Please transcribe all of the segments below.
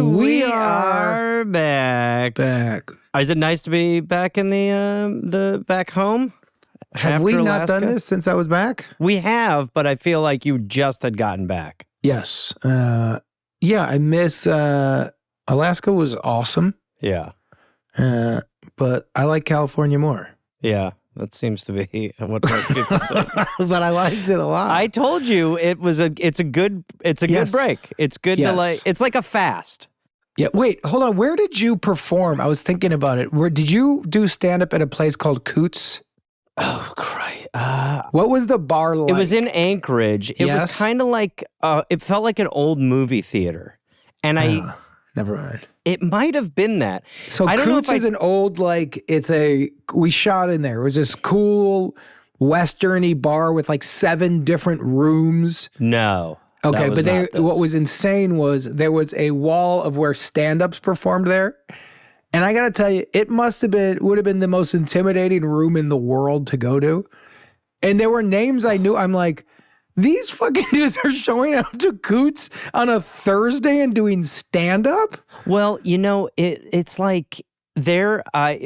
And we are back. Is it nice to be back in the back home? Have we not done this since I was back? We have, but I feel like you just had gotten back. Yes. Yeah, I miss Alaska was awesome. Yeah. But I like California more. Yeah. That seems to be what most people think. But I liked it a lot. I told you it's a good break. It's good to it's like a fast. Yeah. Wait, hold on. Where did you perform? I was thinking about it. Where did you do stand up at a place called Coots? Oh, Christ. What was the bar like? It was in Anchorage. It was kind of like it felt like an old movie theater. And never mind. It might have been that. So Coots is an old, we shot in there. It was this cool Western-y bar with like 7 different rooms. No. Okay, but what was insane was there was a wall of where stand-ups performed there. And I got to tell you, it would have been the most intimidating room in the world to go to. And there were names I knew. I'm like, these fucking dudes are showing up to Coots on a Thursday and doing stand-up? Well, it's like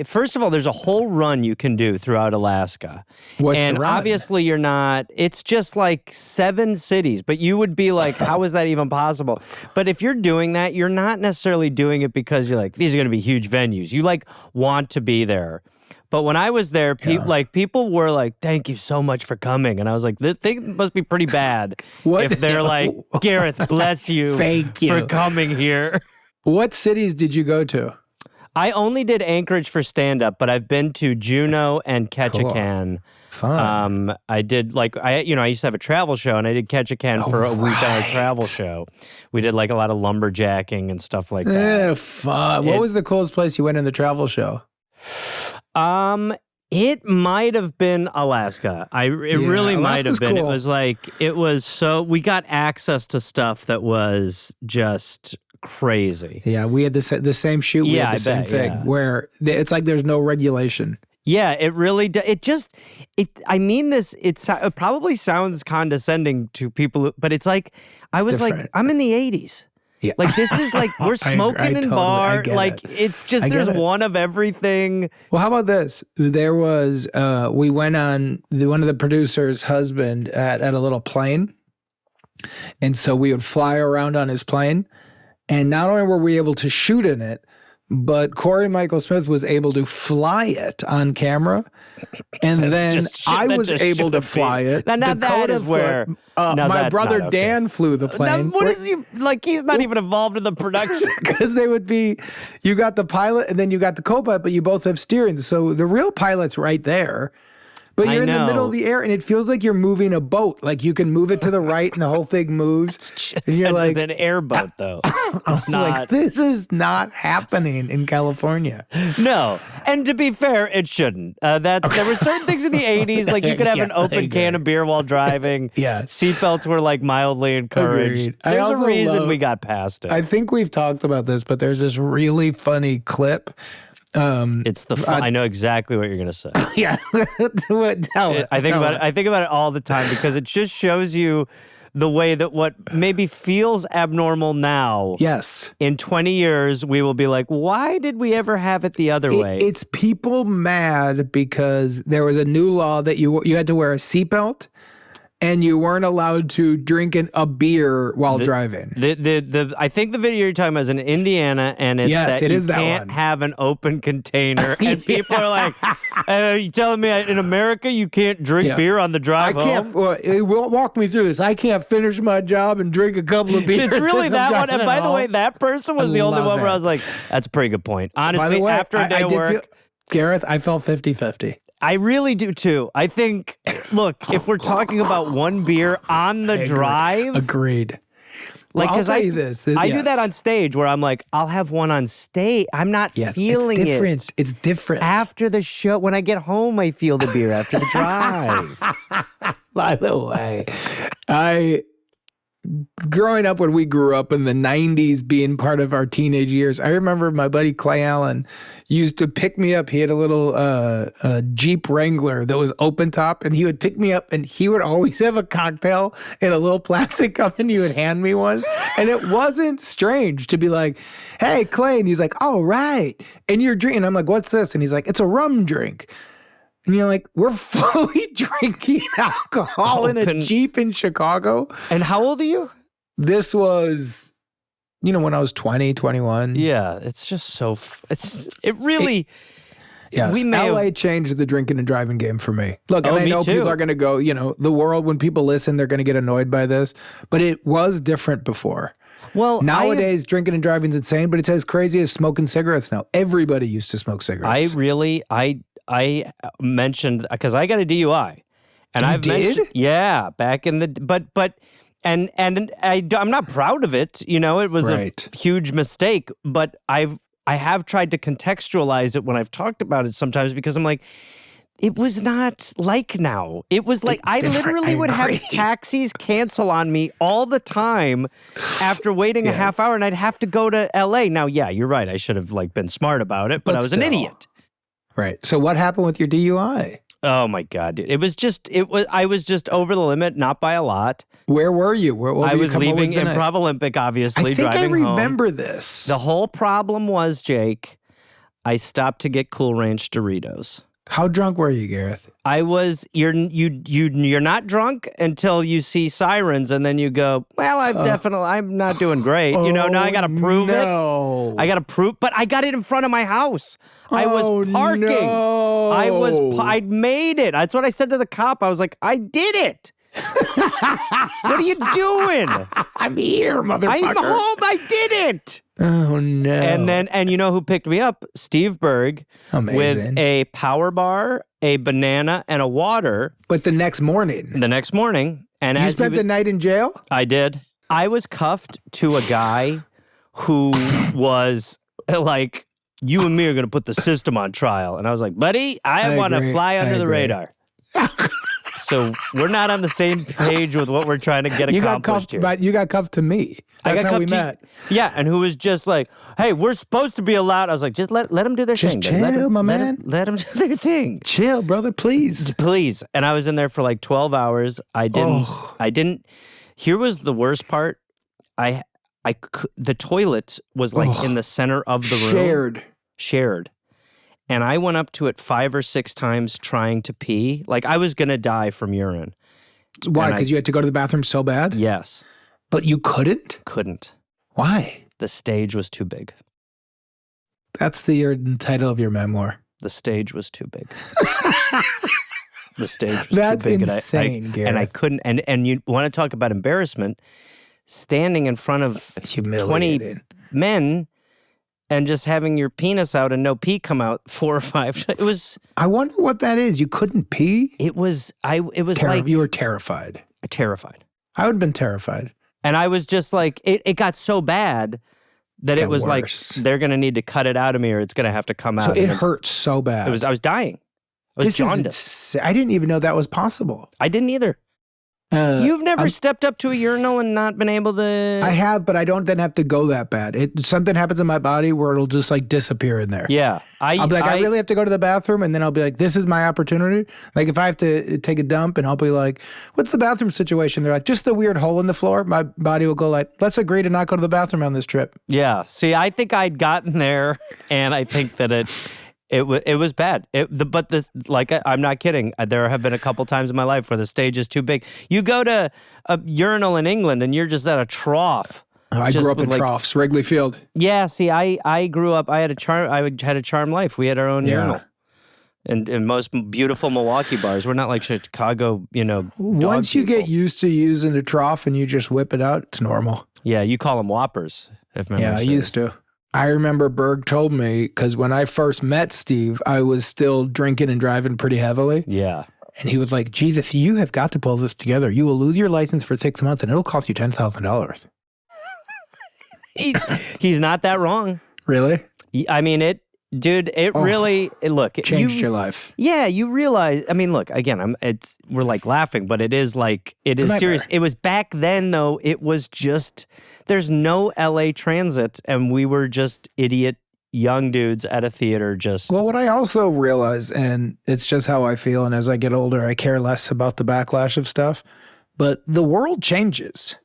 first of all, there's a whole run you can do throughout Alaska. What's the run? Obviously you're not, it's just like 7 cities, but you would be like, how is that even possible? But if you're doing that, you're not necessarily doing it because you're like, these are going to be huge venues. You want to be there. But when I was there, people were like, thank you so much for coming. And I was like, this thing must be pretty bad if they're like, Gareth, bless you, thank you for coming here. What cities did you go to? I only did Anchorage for stand-up, but I've been to Juneau and Ketchikan. Cool. Fun. I did I used to have a travel show, and I did Ketchikan for a week on a travel show. We did like a lot of lumberjacking and stuff like that. Fun. What was the coolest place you went in the travel show? It might have been Alaska. It really might have been. Cool. We got access to stuff that was just crazy. Yeah, we had the same shoot. We had the same thing where it's like there's no regulation. Yeah, it really does. I mean this, it probably sounds condescending to people, but it's like, I'm in the 80s. Yeah. Like, this is like, we're smoking in bar. Like, it's just, there's one of everything. Well, how about this? There was, we went on, one of the producers' husband at a little plane. And so we would fly around on his plane. And not only were we able to shoot in it, but Corey Michael Smith was able to fly it on camera. And then I was able to fly it. Now that is where my brother Dan flew the plane. Now, he's not even involved in the production. Because you got the pilot and then you got the co-pilot, but you both have steering. So the real pilot's right there. But you're in the middle of the air, and it feels like you're moving a boat. Like you can move it to the right, and the whole thing moves. And you're like, it's an airboat, though. It's like, this is not happening in California. No, and to be fair, it shouldn't. There were certain things in the '80s, like you could have an open can of beer while driving. Yeah, seatbelts were like mildly encouraged. Agreed. There's a reason we got past it. I think we've talked about this, but there's this really funny clip. I know exactly what you're gonna say. Yeah, I think about it all the time because it just shows you the way that what maybe feels abnormal now. Yes, in 20 years we will be like, why did we ever have it the other way? It's people mad because there was a new law that you had to wear a seatbelt. And you weren't allowed to drink a beer while driving. I think the video you're talking about is in Indiana, and it's you can't have an open container. And people are like, are you telling me in America you can't drink beer on the drive home? Walk me through this. I can't finish my job and drink a couple of beers. It's really that one. And by the way, that person was the only one where I was like, that's a pretty good point. Honestly, after a day of work. Gareth, I felt 50-50. I really do too. I think, look, if we're talking about one beer on the drive. Agreed. Like, I'll tell you this. I do that on stage where I'm like, I'll have one on stage. I'm not feeling it's different. it. It's different. After the show, when I get home, I feel the beer after the drive. By the way, growing up when we grew up in the 90s being part of our teenage years, I remember my buddy Clay Allen used to pick me up. He had a little Jeep Wrangler that was open top, and he would pick me up, and he would always have a cocktail in a little plastic cup, and he would hand me one. And it wasn't strange to be like, hey, Clay. And he's like, all right. And you're drinking. I'm like, what's this? And he's like, it's a rum drink. And you're like, we're fully drinking alcohol in a Jeep in Chicago. And how old are you? This was, when I was 20, 21. Yeah, it's just so, it really. Yes, LA changed the drinking and driving game for me. Look, and I know people are going to go, the world, when people listen, they're going to get annoyed by this. But it was different before. Well, nowadays, drinking and driving is insane, but it's as crazy as smoking cigarettes now. Everybody used to smoke cigarettes. I mentioned, because I got a DUI, and I've mentioned, back in the, but I'm not proud of it. It was a huge mistake, but I have tried to contextualize it when I've talked about it sometimes, because I'm like, it was not like now. It was like, I literally would have taxis cancel on me all the time after waiting a half hour, and I'd have to go to LA. Now, yeah, you're right. I should have been smart about it, but I was an idiot. Right. So what happened with your DUI? Oh my God, dude. I was just over the limit, not by a lot. Where were you? I was leaving Improv Olympic, obviously, driving home. I remember this. The whole problem was, Jake, I stopped to get Cool Ranch Doritos. How drunk were you, Gareth? I was. You're not drunk until you see sirens, and then you go, well, I'm not doing great. Now I got to prove it. I got to prove, but I got it in front of my house. I was parking. No. I'd made it. That's what I said to the cop. I was like, I did it. What are you doing? I'm here, motherfucker. I'm home. I did it. Oh, no. And you know who picked me up? Steve Berg. Amazing. With a power bar, a banana, and a water. But the next morning. And you spent the night in jail? I did. I was cuffed to a guy who was like, you and me are going to put the system on trial. And I was like, buddy, I want to fly under the radar. So we're not on the same page with what we're trying to get accomplished here. But you got cuffed to me. That's how we met. Yeah, and who was just like, hey, we're supposed to be allowed. I was like, just let them do their thing. Just chill, my man. Let them do their thing. Chill, brother, please. Please. And I was in there for like 12 hours. I didn't. Here was the worst part. The toilet was like in the center of the room. Shared. And I went up to it 5 or 6 times trying to pee. Like I was going to die from urine. Why? Because you had to go to the bathroom so bad? Yes. But you couldn't? Couldn't. Why? The stage was too big. That's the title of your memoir. The stage was too big. The stage was That's too big. Insane, Gareth. And I couldn't. And you want to talk about embarrassment? Standing in front of 20 men and just having your penis out and no pee come out 4 or 5. It was. I wonder what that is. You couldn't pee? It was like you were terrified. Terrified. I would have been terrified. And I was just like, it got so bad that it was worse. Like they're gonna need to cut it out of me, or it's gonna have to come out. So it hurt so bad. I was dying. I was jaundiced. I didn't even know that was possible. I didn't either. You've never stepped up to a urinal and not been able to... I have, but I don't then have to go that bad. Something happens in my body where it'll just like disappear in there. Yeah. I'll be like, I really have to go to the bathroom, and then I'll be like, this is my opportunity. Like if I have to take a dump, and I'll be like, what's the bathroom situation? They're like, just the weird hole in the floor. My body will go like, let's agree to not go to the bathroom on this trip. Yeah. See, I think I'd gotten there, and I think that it was bad. I'm not kidding. There have been a couple times in my life where the stage is too big. You go to a urinal in England and you're just at a trough. I grew up in troughs, Wrigley Field. Yeah, see, I grew up. I had a charmed life. We had our own urinal. And most beautiful Milwaukee bars. We're not like Chicago, Once you get used to using the trough and you just whip it out, it's normal. Yeah, you call them whoppers. I used to. I remember Berg told me, because when I first met Steve, I was still drinking and driving pretty heavily. Yeah. And he was like, Jesus, you have got to pull this together. You will lose your license for 6 months and it'll cost you $10,000. He's not that wrong. Really? I mean, Dude, look, Changed your life. Yeah, you realize. I mean, look, again, we're like laughing, but it is serious. It was back then, though. It was just there's no LA Transit, and we were just idiot young dudes at a theater. Well, what I also realize, and it's just how I feel, and as I get older, I care less about the backlash of stuff. But the world changes.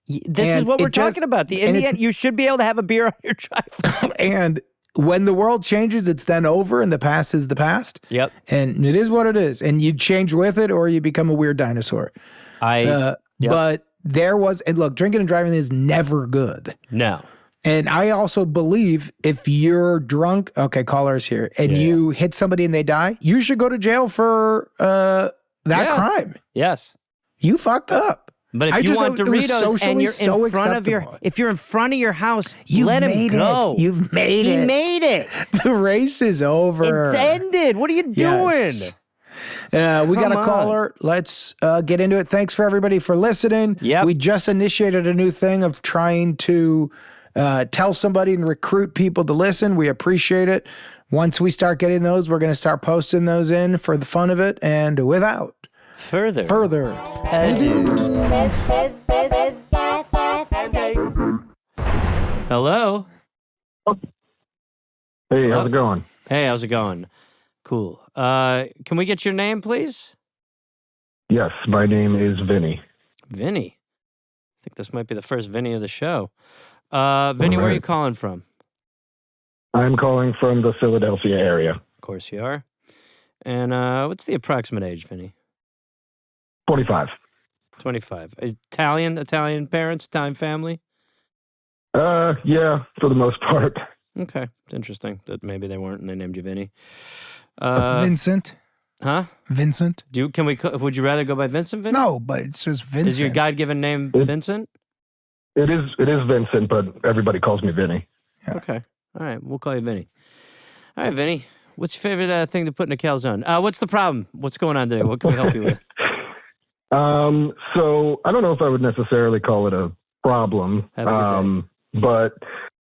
This is what we're talking about. In the end, you should be able to have a beer on your drive. And when the world changes, it's then over, and the past is the past. Yep. And it is what it is. And you change with it, or you become a weird dinosaur. But there was, and look, drinking and driving is never good. No. And I also believe if you're drunk, okay, callers here, and you hit somebody and they die, you should go to jail for that crime. Yes. You fucked up. But if you want Doritos and you're in front of if you're in front of your house, let him go. You've made it. He made it. The race is over. It's ended. What are you doing? Yes. We got a caller. Let's get into it. Thanks for everybody for listening. Yep. We just initiated a new thing of trying to tell somebody and recruit people to listen. We appreciate it. Once we start getting those, we're going to start posting those in for the fun of it and without further ado. Hello. Hey, how's it going? Hey, how's it going? Cool. Can we get your name, please? Yes, my name is Vinnie. Vinnie. I think this might be the first Vinnie of the show. Vinnie, where are you calling from? I'm calling from the Philadelphia area. Of course you are. And what's the approximate age, Vinnie? 25. 25. Italian parents, Italian family? Yeah, for the most part. Okay. It's interesting that maybe they weren't and they named you Vinnie. Vincent? Huh? Vincent? Would you rather go by Vincent, Vinnie? No, but it's just Vincent. Is your God-given name Vincent? It is Vincent, but everybody calls me Vinnie. Yeah. Okay. All right. We'll call you Vinnie. All right, Vinnie. What's your favorite thing to put in a calzone? What's the problem? What's going on today? What can we help you with? So I don't know if I would necessarily call it a problem. Have a good day. But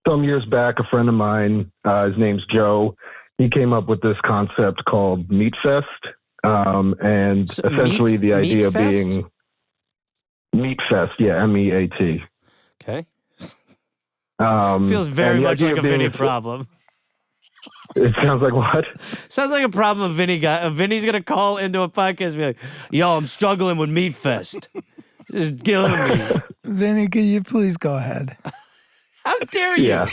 some years back, a friend of mine, his name's Joe, he came up with this concept called Meat Fest. And So essentially the idea Meat Fest? being Meat Fest. Yeah. MEAT. Okay. Feels very much like a Vinnie problem. It sounds like what? Sounds like a problem a Vinnie got. Vinnie's going to call into a podcast and be like, yo, I'm struggling with Meat Fest. This is killing me. Vinnie, can you please go ahead? How dare you? Yeah.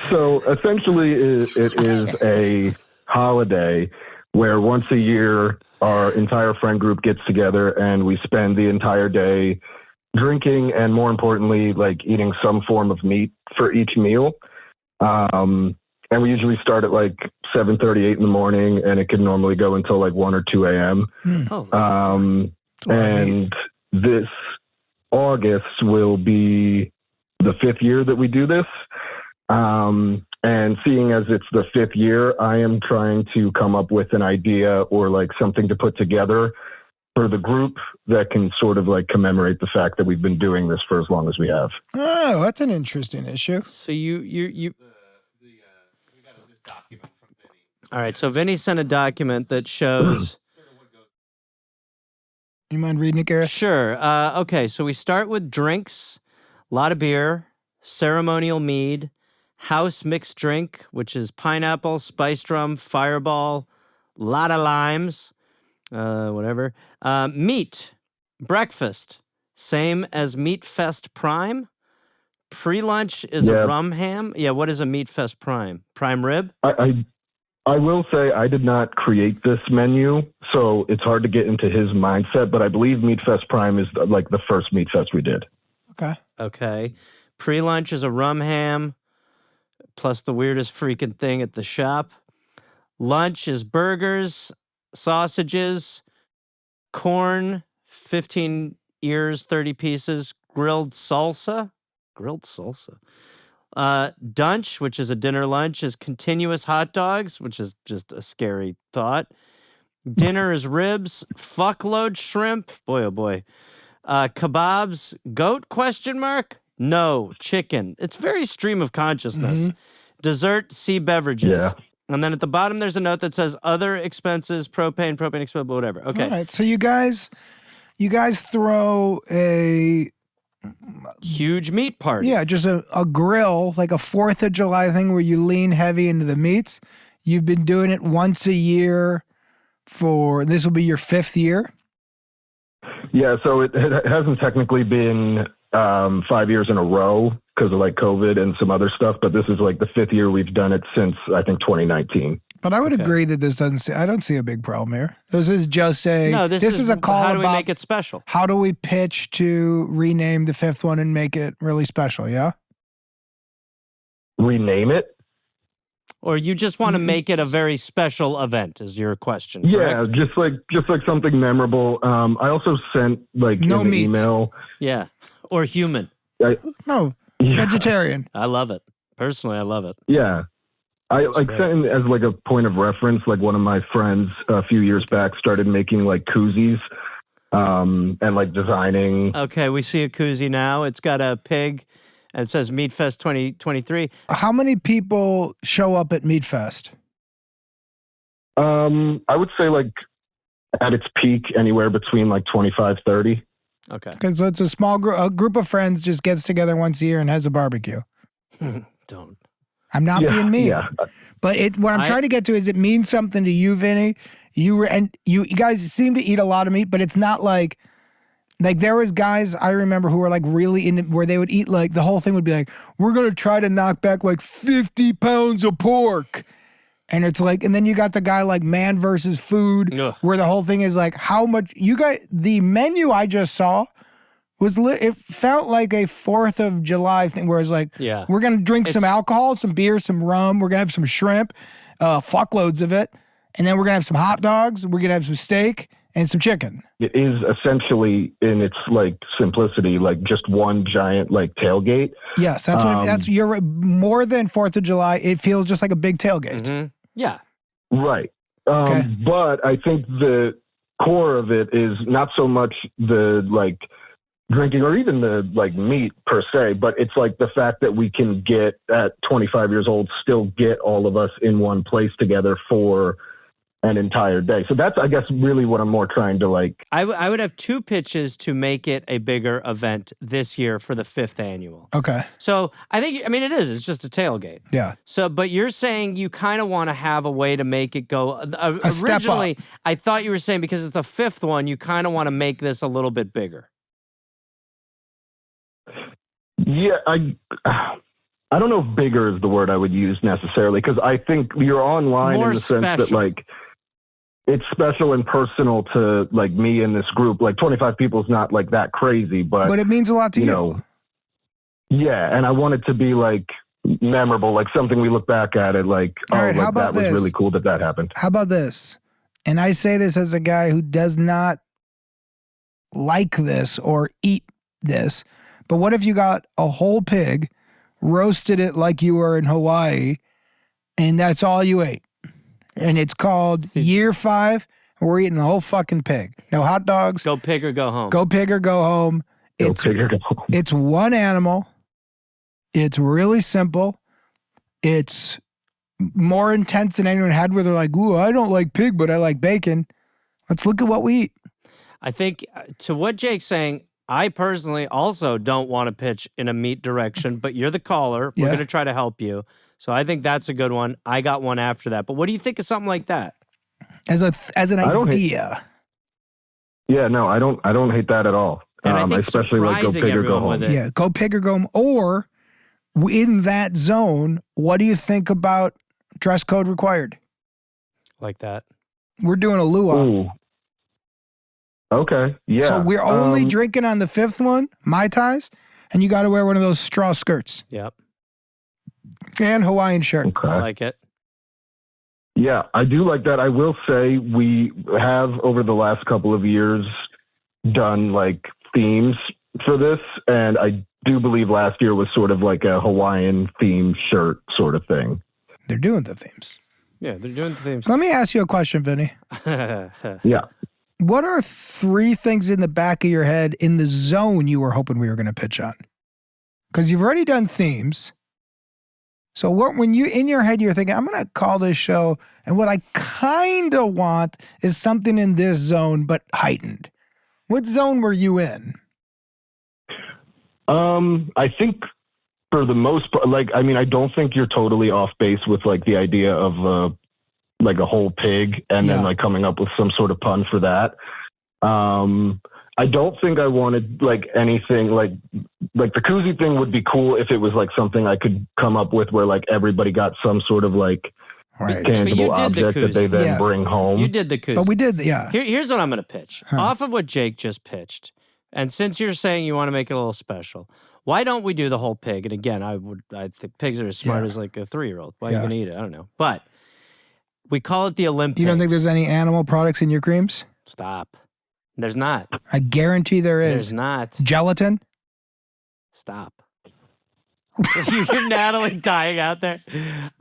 So essentially it is a holiday where once a year our entire friend group gets together and we spend the entire day drinking and, more importantly, like eating some form of meat for each meal. And we usually start at like 7:38 in the morning, and it can normally go until like 1 or 2 a.m. And this August will be the 5th year that we do this. And seeing as it's the 5th year, I am trying to come up with an idea or like something to put together for the group that can sort of like commemorate the fact that we've been doing this for as long as we have. Oh, that's an interesting issue. So you we got this document from Vinnie. All right, so Vinnie sent a document that shows. You mind reading it, Gareth? Sure. Okay, so we start with drinks, a lot of beer, ceremonial mead, house mixed drink, which is pineapple, spiced rum, fireball, a lot of limes, whatever. Meat, breakfast, same as Meat Fest Prime. Pre-lunch is a rum ham. Yeah, what is a Meat Fest Prime? Prime rib? I will say I did not create this menu, so it's hard to get into his mindset, but I believe Meat Fest Prime is like the first Meat Fest we did. Okay. Pre-lunch is a rum ham, plus the weirdest freaking thing at the shop. Lunch is burgers, sausages, corn, 15 ears, 30 pieces, grilled salsa. Dunch, which is a dinner lunch, is continuous hot dogs, which is just a scary thought. Dinner is ribs, fuckload shrimp. Boy, oh boy. Kebabs, goat, question mark? No, chicken. It's very stream of consciousness. Dessert, C beverages. Yeah. And then at the bottom, there's a note that says other expenses, propane expense, whatever. Okay. All right. So you guys throw a Huge meat party. yeah, just a grill, like a 4th of July thing where you lean heavy into the meats. You've been doing it once a year this will be your 5th year. Yeah, so it hasn't technically been 5 years in a row because of like COVID and some other stuff, but this is like the 5th year we've done it since I think 2019. But I would agree that I don't see a big problem here. This is just this is a call how do we about make it special? how do we pitch to rename the 5th one and make it really special, yeah? Rename it? Or you just want to make it a very special event is your question, Yeah, correct? just like something memorable. I also sent like No in the meat. email. Yeah. Or human. No, Yeah. vegetarian. I love it. Personally, I love it. Yeah. I like great. sent in as like a point of reference, like one of my friends a few years back started making like koozies and like designing. Okay, we see a koozie now. It's got a pig and it says Meat Fest 2023. How many people show up at Meat Fest? I would say like at its peak anywhere between like 25, 30. Okay. Because it's a small group of friends just gets together once a year and has a barbecue. Don't. I'm not Yeah, being mean. yeah. But what I'm trying to get to is it means something to you, Vinny. You guys seem to eat a lot of meat, but it's not like there was guys I remember who were like really into where they would eat like the whole thing would be like, we're going to try to knock back like 50 pounds of pork. And it's like, and then you got the guy like Man versus Food, Ugh. where the whole thing is like, how much the menu I just saw was it felt like a 4th of July thing where it's like, Yeah. we're going to drink some alcohol, some beer, some rum. We're going to have some shrimp, fuckloads of it. And then we're going to have some hot dogs. We're going to have some steak and some chicken. It is essentially in its like simplicity, like just one giant like tailgate. Yes, that's you're more than 4th of July. It feels just like a big tailgate. Mhm. Yeah. Right. Okay. But I think the core of it is not so much the like drinking or even the like meat per se, but it's like the fact that we can get at 25 years old, still get all of us in one place together for an entire day. So that's, I guess, really what I'm more trying to like. I would have 2 pitches to make it a bigger event this year for the 5th annual. Okay. So it is. It's just a tailgate. Yeah. So, but you're saying you kind of want to have a way to make it go. step Originally, up. I thought you were saying because it's the 5th one, you kind of want to make this a little bit bigger. Yeah, I don't know if bigger is the word I would use necessarily, because I think you're online More in the sense that special. like it's special and personal to like me and this group. Like 25 people is not like that crazy, but it means a lot to you. know, yeah. And I want it to be like memorable, like something we look back at it like, All right, like how about that was this? really cool that happened. How about this? And I say this as a guy who does not like this or eat this. But what if you got a whole pig, roasted it like you were in Hawaii, and that's all you ate? And it's called Year 5, and we're eating the whole fucking pig. No hot dogs. Go pig or go home. Go pig or go home. Go figure it out. It's one animal. It's really simple. It's more intense than anyone had where they're like, ooh, I don't like pig, but I like bacon. Let's look at what we eat. I think to what Jake's saying, I personally also don't want to pitch in a meat direction, but you're the caller. We're Yeah. going to try to help you. So I think that's a good one. I got one after that. But what do you think of something like that? As an don't idea. Yeah, no, I don't hate that at all. And I think Especially like go surprising big or go everyone home. with it. Yeah, go pig or go home. Or in that zone, what do you think about dress code required? Like that. We're doing a luau. Ooh. Okay. Yeah. So we're only drinking on the 5th one, Mai Tais, and you got to wear one of those straw skirts Yep. and Hawaiian shirt. Okay. I like it. Yeah, I do like that. I will say we have over the last couple of years done like themes for this, and I do believe last year was sort of like a Hawaiian themed shirt sort of thing. They're doing the themes. Yeah, they're doing the themes. Let me ask you a question, Vinny. Yeah. What are 3 things in the back of your head in the zone you were hoping we were going to pitch on? Because you've already done themes. So when you in your head, you're thinking, I'm going to call this show, and what I kind of want is something in this zone, but heightened. What zone were you in? I think for the most part, I don't think you're totally off base with like the idea of like a whole pig and then like coming up with some sort of pun for that. I don't think I wanted like anything like the koozie thing would be cool if it was like something I could come up with where like everybody got some sort of like tangible object that they then bring home. You did the koozie. But we did, Here's what I'm going to pitch. Off of what Jake just pitched, and since you're saying you want to make it a little special, why don't we do the whole pig? And again, I think pigs are as smart as like a 3-year-old. Why are you going to eat it? I don't know. But we call it the Olympics. You don't think there's any animal products in your creams? Stop. There's not. I guarantee there is. There's not. Gelatin? Stop. You're Natalie dying out there.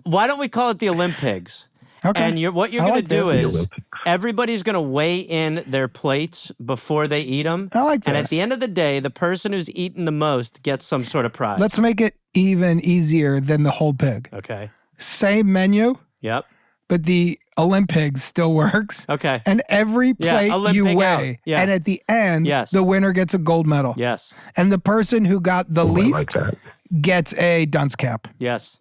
Why don't we call it the Olympics? Okay. And what you're going to do is everybody's going to weigh in their plates before they eat them. I like this. And at the end of the day, the person who's eaten the most gets some sort of prize. Let's make it even easier than the whole pig. Okay. Same menu. Yep. But the Olympics still works. Okay. And every plate you weigh. Yeah. And at the end, the winner gets a gold medal. Yes. And the person who got the least gets a dunce cap. Yes.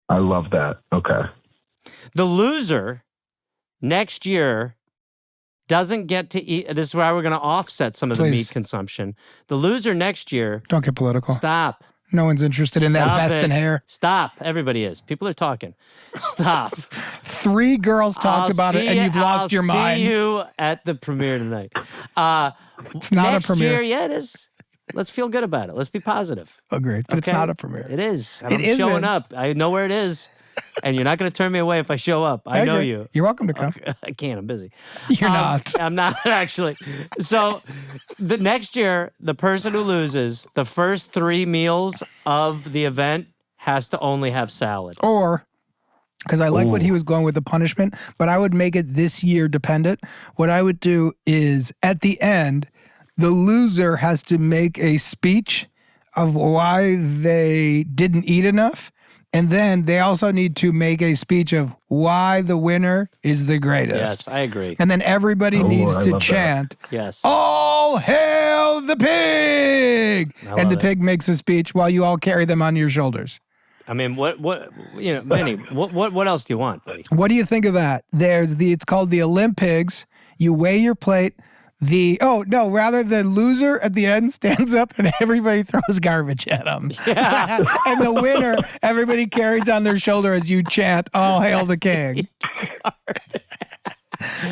I love that. Okay. The loser next year doesn't get to eat. This is why we're going to offset some of the meat consumption. The loser next year. Don't get political. Stop. No one's interested in that vest and hair. Stop. Everybody is. People are talking. Stop. 3 girls talked about it, and you've lost your mind. See you at the premiere tonight. It's not a premiere. Next year, yeah, it is. Let's feel good about it. Let's be positive. Agreed. But it's not a premiere. It is. And I'm showing up. I know where it is. And you're not going to turn me away if I show up. I know you. You're welcome to come. I can't. I'm busy. You're not. I'm not, actually. So the next year, the person who loses the first 3 meals of the event has to only have salad. Or, because I like what he was going with the punishment, but I would make it this year dependent. What I would do is at the end, the loser has to make a speech of why they didn't eat enough. And then they also need to make a speech of why the winner is the greatest. Yes, I agree. And then everybody needs to chant, yes, all hail the pig! And the pig makes a speech while you all carry them on your shoulders. I mean, Vinnie, what else do you want, buddy? What do you think of that? It's called the Olympics. You weigh your plate. Rather the loser at the end stands up and everybody throws garbage at him. Yeah. And the winner, everybody carries on their shoulder as you chant, all hail the king.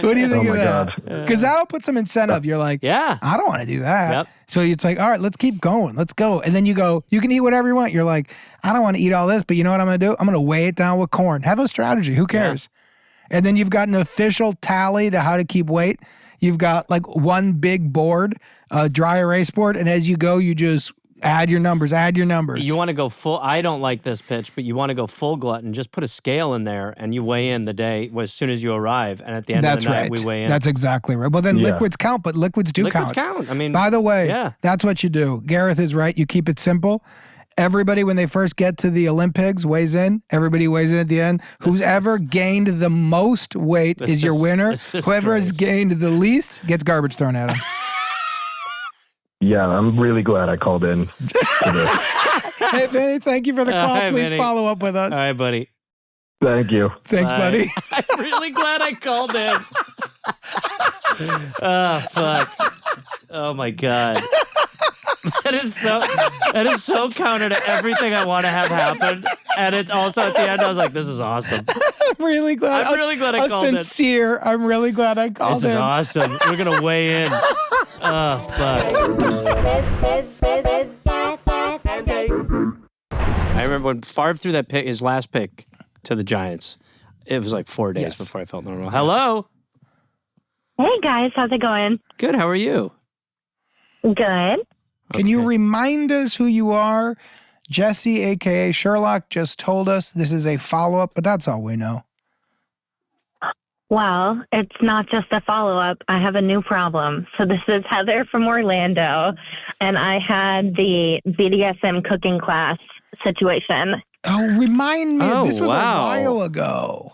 What do you think of that? Because that'll put some incentive. You're like, I don't want to do that. Yep. So it's like, all right, let's keep going. Let's go. And then you go, you can eat whatever you want. You're like, I don't want to eat all this, but you know what I'm going to do? I'm going to weigh it down with corn. Have a strategy. Who cares? Yeah. And then you've got an official tally to how to keep weight. You've got like one big board, a dry erase board, and as you go, you just add your numbers. You want to go full, I don't like this pitch, but you want to go full glutton. Just put a scale in there and you weigh in the day as soon as you arrive. And at the end of the night, we weigh in. That's exactly right. Well, then liquids count, but liquids do count. Liquids count. I mean, by the way, that's what you do. Gareth is right. You keep it simple. Everybody, when they first get to the Olympics, weighs in. Everybody weighs in at the end. Whoever gained the most weight is your winner. Whoever has gained the least gets garbage thrown at him. Yeah, I'm really glad I called in. Hey, Vinnie, thank you for the call. Please follow up with us. All right, buddy. Thank you. Thanks, buddy. I'm really glad I called in. Oh, fuck. Oh, my God. That is so counter to everything I want to have happen. And it's also at the end, I was like, this is awesome. I'm really glad I called in. I'm really glad I called in. This is awesome. We're going to weigh in. Oh, fuck. I remember when Favre threw that pick, his last pick to the Giants. It was like 4 days before I felt normal. Hello. Hey, guys. How's it going? Good. How are you? Good. Can you remind us who you are? Jesse, a.k.a. Sherlock, just told us this is a follow-up, but that's all we know. Well, it's not just a follow-up. I have a new problem. So this is Heather from Orlando, and I had the BDSM cooking class situation. Oh, remind me. Oh, This was wow. a while ago.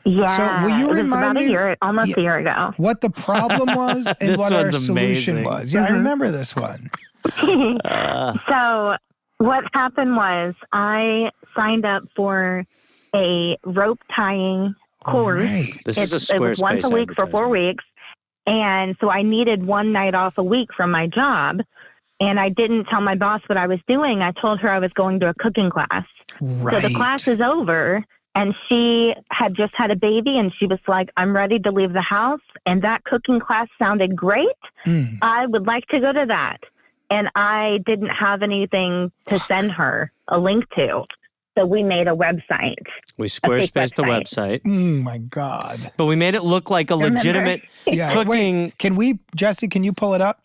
Yeah. So will you it was remind about me- a year, almost a year ago. What the problem was and This what our one's solution amazing. was. Yeah, I remember this one. So what happened was I signed up for a rope tying course. Right. This is a It was Squarespace once a week for 4 advertisement. weeks. And so I needed one night off a week from my job. And I didn't tell my boss what I was doing. I told her I was going to a cooking class. Right. So the class is over. And she had just had a baby. And she was like, I'm ready to leave the house. And that cooking class sounded great. Mm. I would like to go to that. And I didn't have anything to send her a link to. So we made a website. We Squarespaced the website, Oh my God. but we made it look like a Remember? legitimate Yeah. cooking. Wait, can we, Jesse, can you pull it up?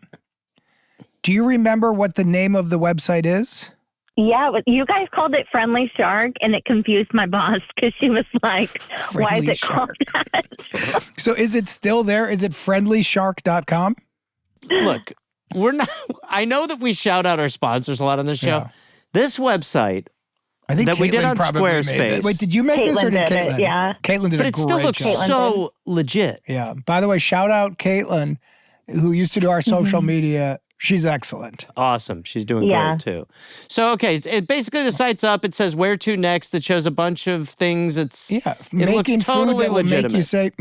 Do you remember what the name of the website is? Yeah, but you guys called it Friendly Shark, and it confused my boss because she was like, why is Friendly it called that? So is it still there? Is it friendlyshark.com? Look, we're not. I know that we shout out our sponsors a lot on this show. Yeah. This website, I think That we did Caitlin on probably made Squarespace. it. Wait, did you make this or Caitlin did did Caitlin? it, yeah. Caitlin did but a it still great looks job. Caitlin so legit. Yeah. By the way, shout out Caitlin, who used to do our social media. She's excellent. Awesome. She's doing Yeah. great too. So, okay, basically the site's up. It says where to next. It shows a bunch of things. It's Yeah. It Making looks food totally that will make you legitimate. say,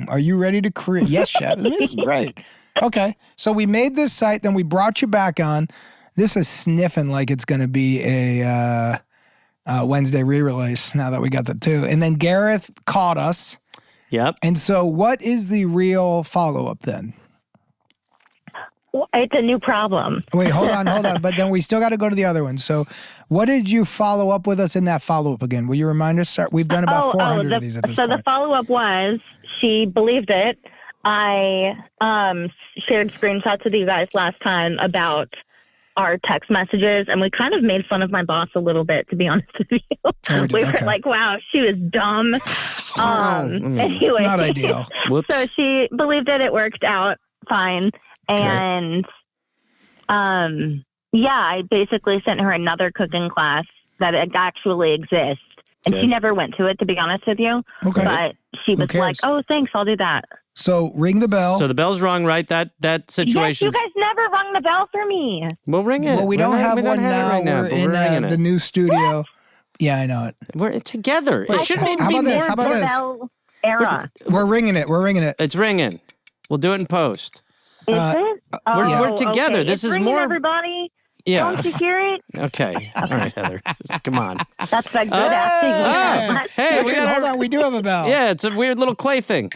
are you ready to create? Yes, chef. This is great. Okay. So we made this site, then we brought you back on. This is sniffing like it's going to be a Wednesday re-release now that we got the two. And then Gareth caught us. Yep. And so what is the real follow-up then? Well, it's a new problem. Wait, hold on. But then we still got to go to the other one. So what did you follow up with us in that follow-up again? Will you remind us? We've done about 400 of these at this So point. the follow-up was she believed it. I shared screenshots with you guys last time about our text messages, and we kind of made fun of my boss a little bit, to be honest with you. Oh, we did? We were Okay. like, wow, she was dumb. Anyway, Not ideal. Whoops. so she believed it. It worked out fine. And yeah, I basically sent her another cooking class that actually exists. And Okay. she never went to it, to be honest with you. Okay. But she was cares? like, oh, thanks, I'll do that. So ring the bell. So the bell's rung, right? That Yes, situation. you guys never rung the bell for me. We'll ring it. Well, we We're don't not- have we don't one have it now. right now. We're but in ringing the it. new studio. Yeah, I know it. We're together. Wait, It shouldn't how even be about this? more How about The this? bell era. We're ringing it. We're ringing it. It's ringing. We'll do it in post. Is Uh, it? we're together. Okay. This It's is ringing, more- everybody. Yeah. Don't you hear it? Okay. All right, Heather. Come on. That's the good acting. Ah, hey, we Actually, got hold our, on. We do have a bell. Yeah, it's a weird little clay thing.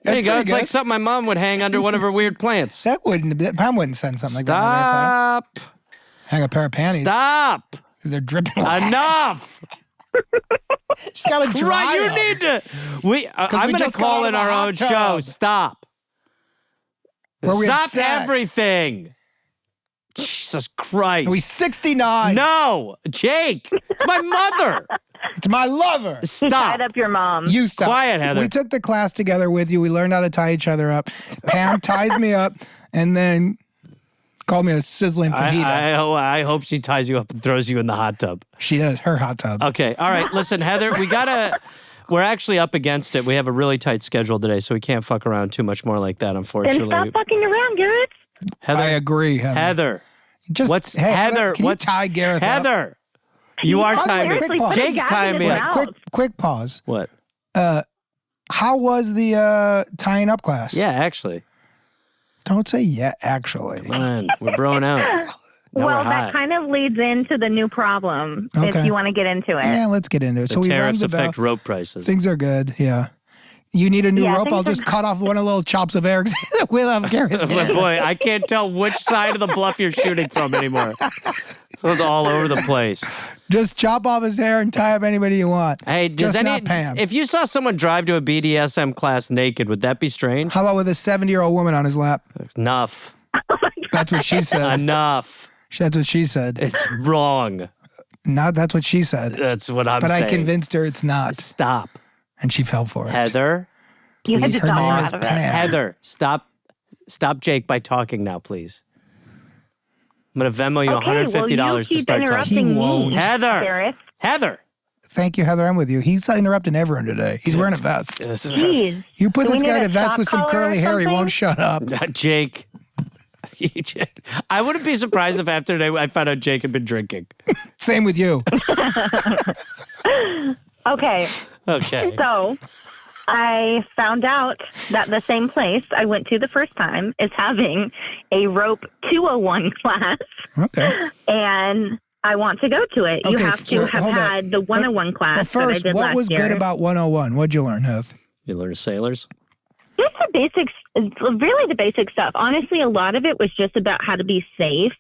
There That's you go. pretty It's good. like something my mom would hang under one of her weird plants. Pam wouldn't send something like that. On their plants. Stop. Hang a pair of panties. Stop. Because they're dripping. Enough. She's got to dry Right, you them. need to. I'm we going to just got call out in of the our hot own tub. show. Stop. Where we had Stop sex. everything. Jesus Christ. Are we 69? No, Jake. It's my mother. It's my lover. He Stop. tied up your mom. You stop. Quiet, Heather. We took the class together with you. We learned how to tie each other up. Pam tied me up and then called me a sizzling fajita. I hope she ties you up and throws you in the hot tub. She does. Her hot tub. Okay. All right. Listen, Heather, we're actually up against it. We have a really tight schedule today, so we can't fuck around too much more like that, Then unfortunately. stop fucking around, Garrett. Heather, I agree, Heather. Heather, Just, what's hey, Heather? Can What's you tie Gareth up? Heather? You are Oh, timing. seriously, Quick put a Jake's gap in tying his me up. mouth. Quick pause. What? How was the tying up class? Yeah, actually. Don't say yeah, actually. Come on, we're broing out. Now Well, we're that hot. kind of leads into the new problem, Okay. if you want to get into it. Yeah, let's get into it. The So we rang tariffs the bell. affect rope prices. Things are good. Yeah. You need a new Yeah, rope? I'll things just are- cut off one of the little chops of Eric's. We'll have Gareth's. But boy, I can't tell which side of the bluff you're shooting from anymore. So it's all over the place. Just chop off his hair and tie up anybody you want. Hey, Just not Pam. if you saw someone drive to a BDSM class naked, would that be strange? How about with a 70-year-old woman on his lap? Enough. That's what she said. Enough. That's what she said. It's wrong. Not that's what she said. That's what I'm But saying. I convinced her it's not, Stop. and she fell for it. Heather. You had to Her talk name her is out of it. Pam. Heather, stop Jake by talking now, please. I'm going to Venmo you $150 well, you to keep start interrupting talking. me, Heather. Gareth. Heather. Thank you, Heather. I'm with you. He's interrupting everyone today. He's wearing a vest. Jeez. You put Do we this guy need in a a vest shock with some collar or curly hair, he something? won't shut up. Jake. I wouldn't be surprised if after today I found out Jake had been drinking. Same with you. Okay. Okay. So I found out that the same place I went to the first time is having a rope 201 class. Okay. And I want to go to it. You Okay, have to have hold on. had the 101 class But first, that I did what last was year. good about 101? What'd you learn, Heath? You learn sailors? Just the basics, really the basic stuff. Honestly, a lot of it was just about how to be safe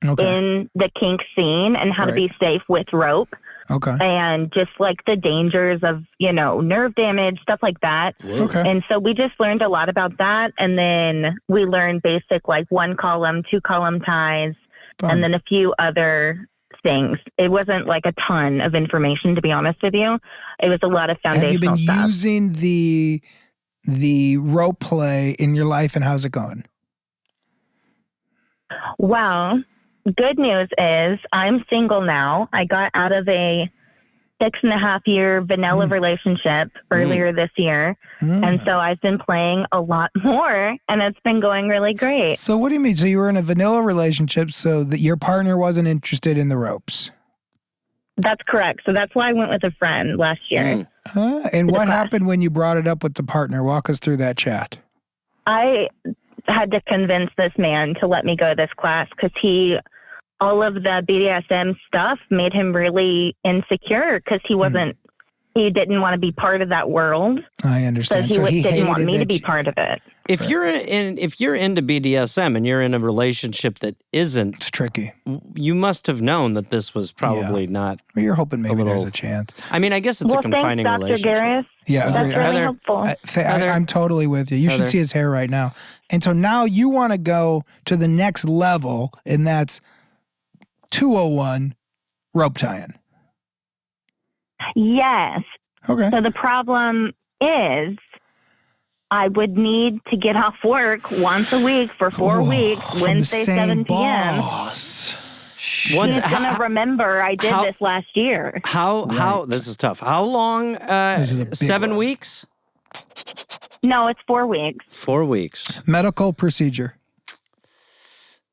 Okay. in the kink scene and how to Right. be safe with rope Okay. and just like the dangers of, nerve damage, stuff like that. Okay. And so we just learned a lot about that. And then we learned basic like 1 column, 2 column ties, Fun. and then a few other things. It wasn't like a ton of information, to be honest with you. It was a lot of Have you been foundational stuff. using the rope play in your life, and how's it going? Well, good news is I'm single now. I got out of a 6.5-year vanilla relationship earlier this year. And so I've been playing a lot more, and it's been going really great. So what do you mean? So you were in a vanilla relationship so that your partner wasn't interested in the ropes? That's correct. So that's why I went with a friend last year. And what class. happened when you brought it up with the partner? Walk us through that chat. I had to convince this man to let me go to this class because all of the BDSM stuff made him really insecure because he didn't want to be part of that world. I So understand. he didn't want hated me to that be you- part of it. If you're into BDSM and you're in a relationship that isn't, It's tricky. you must have known that this was probably not. Well, you're hoping maybe there's little- a chance. I mean, I guess it's a confining thanks, Dr. relationship. Gareth. Yeah, That's agreed. really Heather, helpful. I'm totally with you. You Heather. should see his hair right now. And so now you want to go to the next level, and that's 201 rope tying. Yes. Okay. So the problem is I would need to get off work once a week for 4 weeks, From the Wednesday, same 7 p.m. boss. What's- He's going to remember I did how- this last year. How this is tough. How long? This is a big 7 one. weeks? No, it's 4 weeks. 4 weeks. Medical procedure.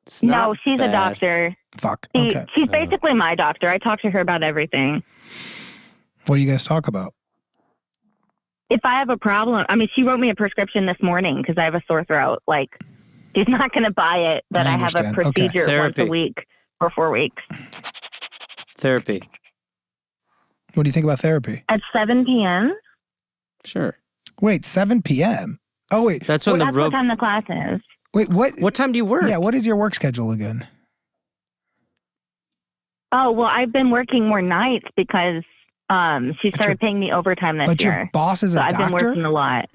It's No, not she's a bad. doctor. Fuck. Okay. She's basically my doctor. I talk to her about everything. What do you guys talk about? If I have a problem, she wrote me a prescription this morning because I have a sore throat. Like, she's not going to buy it that I I have a understand. Okay. procedure once Therapy. a week for 4 weeks. Therapy. What do you think about therapy? At 7 p.m.? Sure. Wait, 7 p.m. Oh, wait. That's when the That's rope. what time the class is. Wait, what? What time do you work? Yeah, what is your work schedule again? Oh, well, I've been working more nights because she started paying me overtime this But year. your boss is a So I've been doctor? working a lot.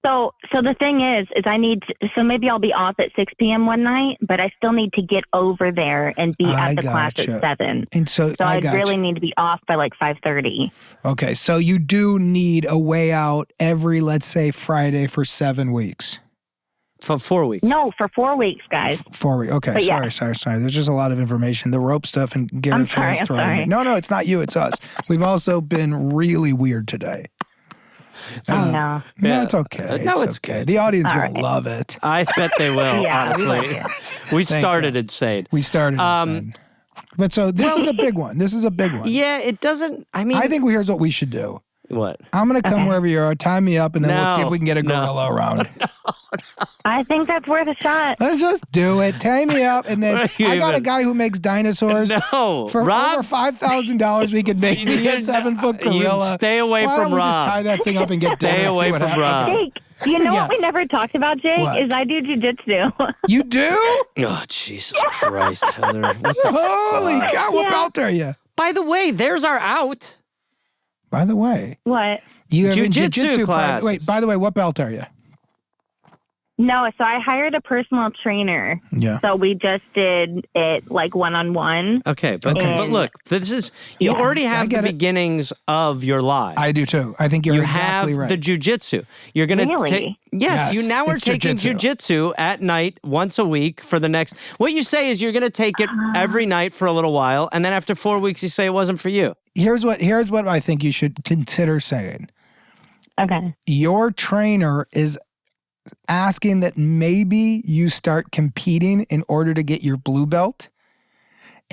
So the thing is I need to, so maybe I'll be off at 6 p.m. one night, but I still need to get over there and be I at the class gotcha. at 7. And so So I I'd got really you. need to be off by like 5:30. Okay, so you do need a way out every, let's say, Friday for 7 weeks. For 4 weeks. No, for 4 weeks, guys. 4 weeks. Okay, But yeah. sorry. There's just a lot of information. The rope stuff and Gareth sorry, is I'm throwing sorry. me. No, it's not you. It's us. We've also been really weird today. Oh, no. No, Yeah. it's okay. No, it's okay. good. The audience All will right. love it. I bet they will, Yeah, we honestly. like We Thank started you. insane. We started. insane. But so this is a big one. This is a big one. Yeah, it doesn't. I mean, I think here's what we should do. what? I'm going to come wherever you are, tie me up, and then we'll see No, if we can get a no. gorilla around. I think that's worth a shot. Let's just do it. Tie me up, and then What are you I got a even- guy who makes dinosaurs. No, For Rob. over $5,000, we could make me a 7-foot You gorilla. stay away Why from don't we Rob. just tie that thing up and get Stay dinner and see away what from happens? Rob. Jake, you know what we Yes. never talked about, Jake, What? is I do jujitsu. You do? Oh, Jesus Christ, Heather. What the Holy fuck? cow! What Yeah. belt are you? By the way, there's our out. By the way, What? you have a Jiu-jitsu jiu-jitsu classes. Wait, by the way, what belt are you? No, so I hired a personal trainer. Yeah. So we just did it like one-on-one. Okay, but And- look, this is you Yeah, already I have the get it. beginnings of your lie. I do too. I think you're you exactly have right. the jujitsu. You're gonna Really? take yes. You Yes, now are it's taking jujitsu. jujitsu at night once a week for the next. What you say is you're gonna take it every night for a little while, and then after 4 weeks, you say it wasn't for you. Here's what I think you should consider saying. Okay. Your trainer is asking that maybe you start competing in order to get your blue belt.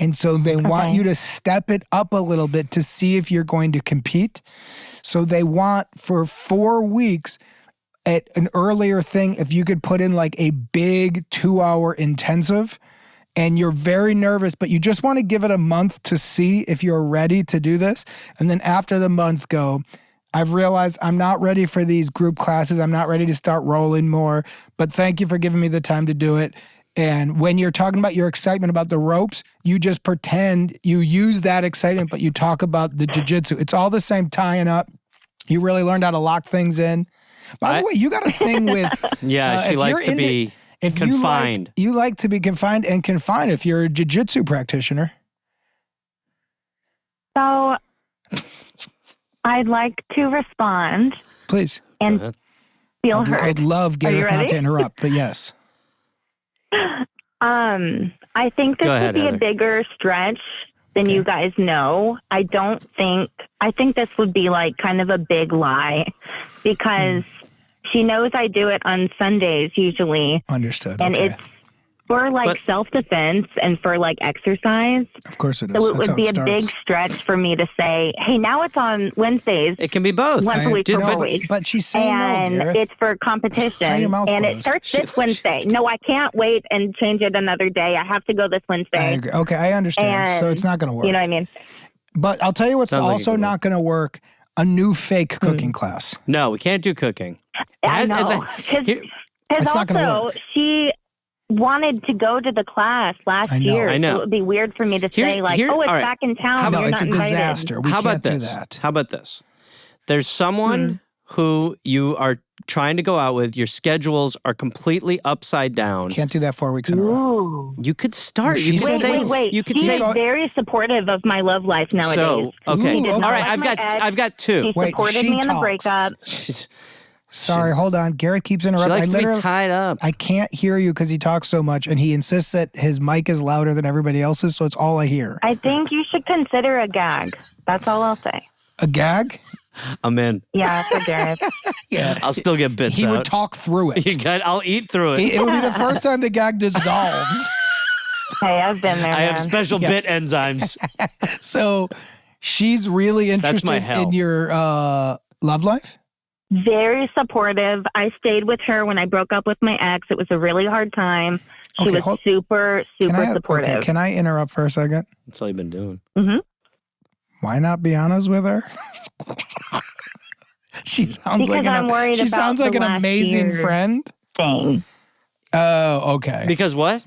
And so they want Okay. you to step it up a little bit to see if you're going to compete. So they want for 4 weeks at an earlier thing, if you could put in like a big 2-hour intensive and you're very nervous, but you just want to give it a month to see if you're ready to do this. And then after the month go, I've realized I'm not ready for these group classes. I'm not ready to start rolling more, but thank you for giving me the time to do it. And when you're talking about your excitement about the ropes, you just pretend you use that excitement, but you talk about the jiu-jitsu. It's all the same tying up. You really learned how to lock things in. By the way, you got a thing with... Yeah, she if likes you're to into- be if confined. You like to be confined and confined if you're a jiu-jitsu practitioner. So I'd like to respond Please. and ahead. feel I'd heard. love Gareth you not ready? to interrupt, but yes. I think this Go ahead, would be Heather. a bigger stretch than you guys know. I think this would be like kind of a big lie because she knows I do it on Sundays usually. Understood. And Okay. it's for like But- self-defense and for like exercise. Of course it is. So it That's how would be a starts. big stretch for me to say, hey, now it's on Wednesdays. It can be both. Once a week for 4 weeks. But she's saying no, And Gareth. it's for Tie your competition. mouth And it closed. starts this Wednesday. No, I can't wait and change it another day. I have to go this I Wednesday. agree. Okay, I understand. So And it's not going to work. You know what I mean? But I'll tell you what's Sounds like it also could not going to work. A new fake cooking class. No, we can't do cooking. I As- know. here- Because It's not gonna also, work. she wanted to go to the class last I know. year. I know. So it would be weird for me to Here's- say, like, here- oh, it's all right. back in town. No, You're it's a not invited. disaster. We How can't about this? do that. How about this? There's someone who you are trying to go out with. Your schedules are completely upside down. Can't do that 4 weeks in a row. Ooh. You could start. Well, You she could said- say. Wait. You could She's say. very supportive of my love life nowadays. So okay, Ooh, She did all not right. like I've my got. ex. I've got two. She Wait, supported she me in the talks. breakup. Sorry, hold on. Gareth keeps She interrupting. likes I to be literally, tied up. I can't hear you because he talks so much, and he insists that his mic is louder than everybody else's, so it's all I hear. I think you should consider a gag. That's all I'll say. A gag? I'm in. Yeah, for Gareth. Yeah. I'll still get bits He out. would talk through it. You got. I'll eat through it. It would be the first time the gag dissolves. Hey, I've been there, I have man. special Yeah. bit enzymes. So she's really That's interested my hell. in your love life? Very supportive. I stayed with her when I broke up with my ex. It was a really hard time. She Okay, was super supportive. Okay, can I interrupt for a second? That's all you've been doing. Why not be honest with her? She sounds Because I'm worried she about sounds like the an last amazing year. friend. Thing. Oh, okay. Because what?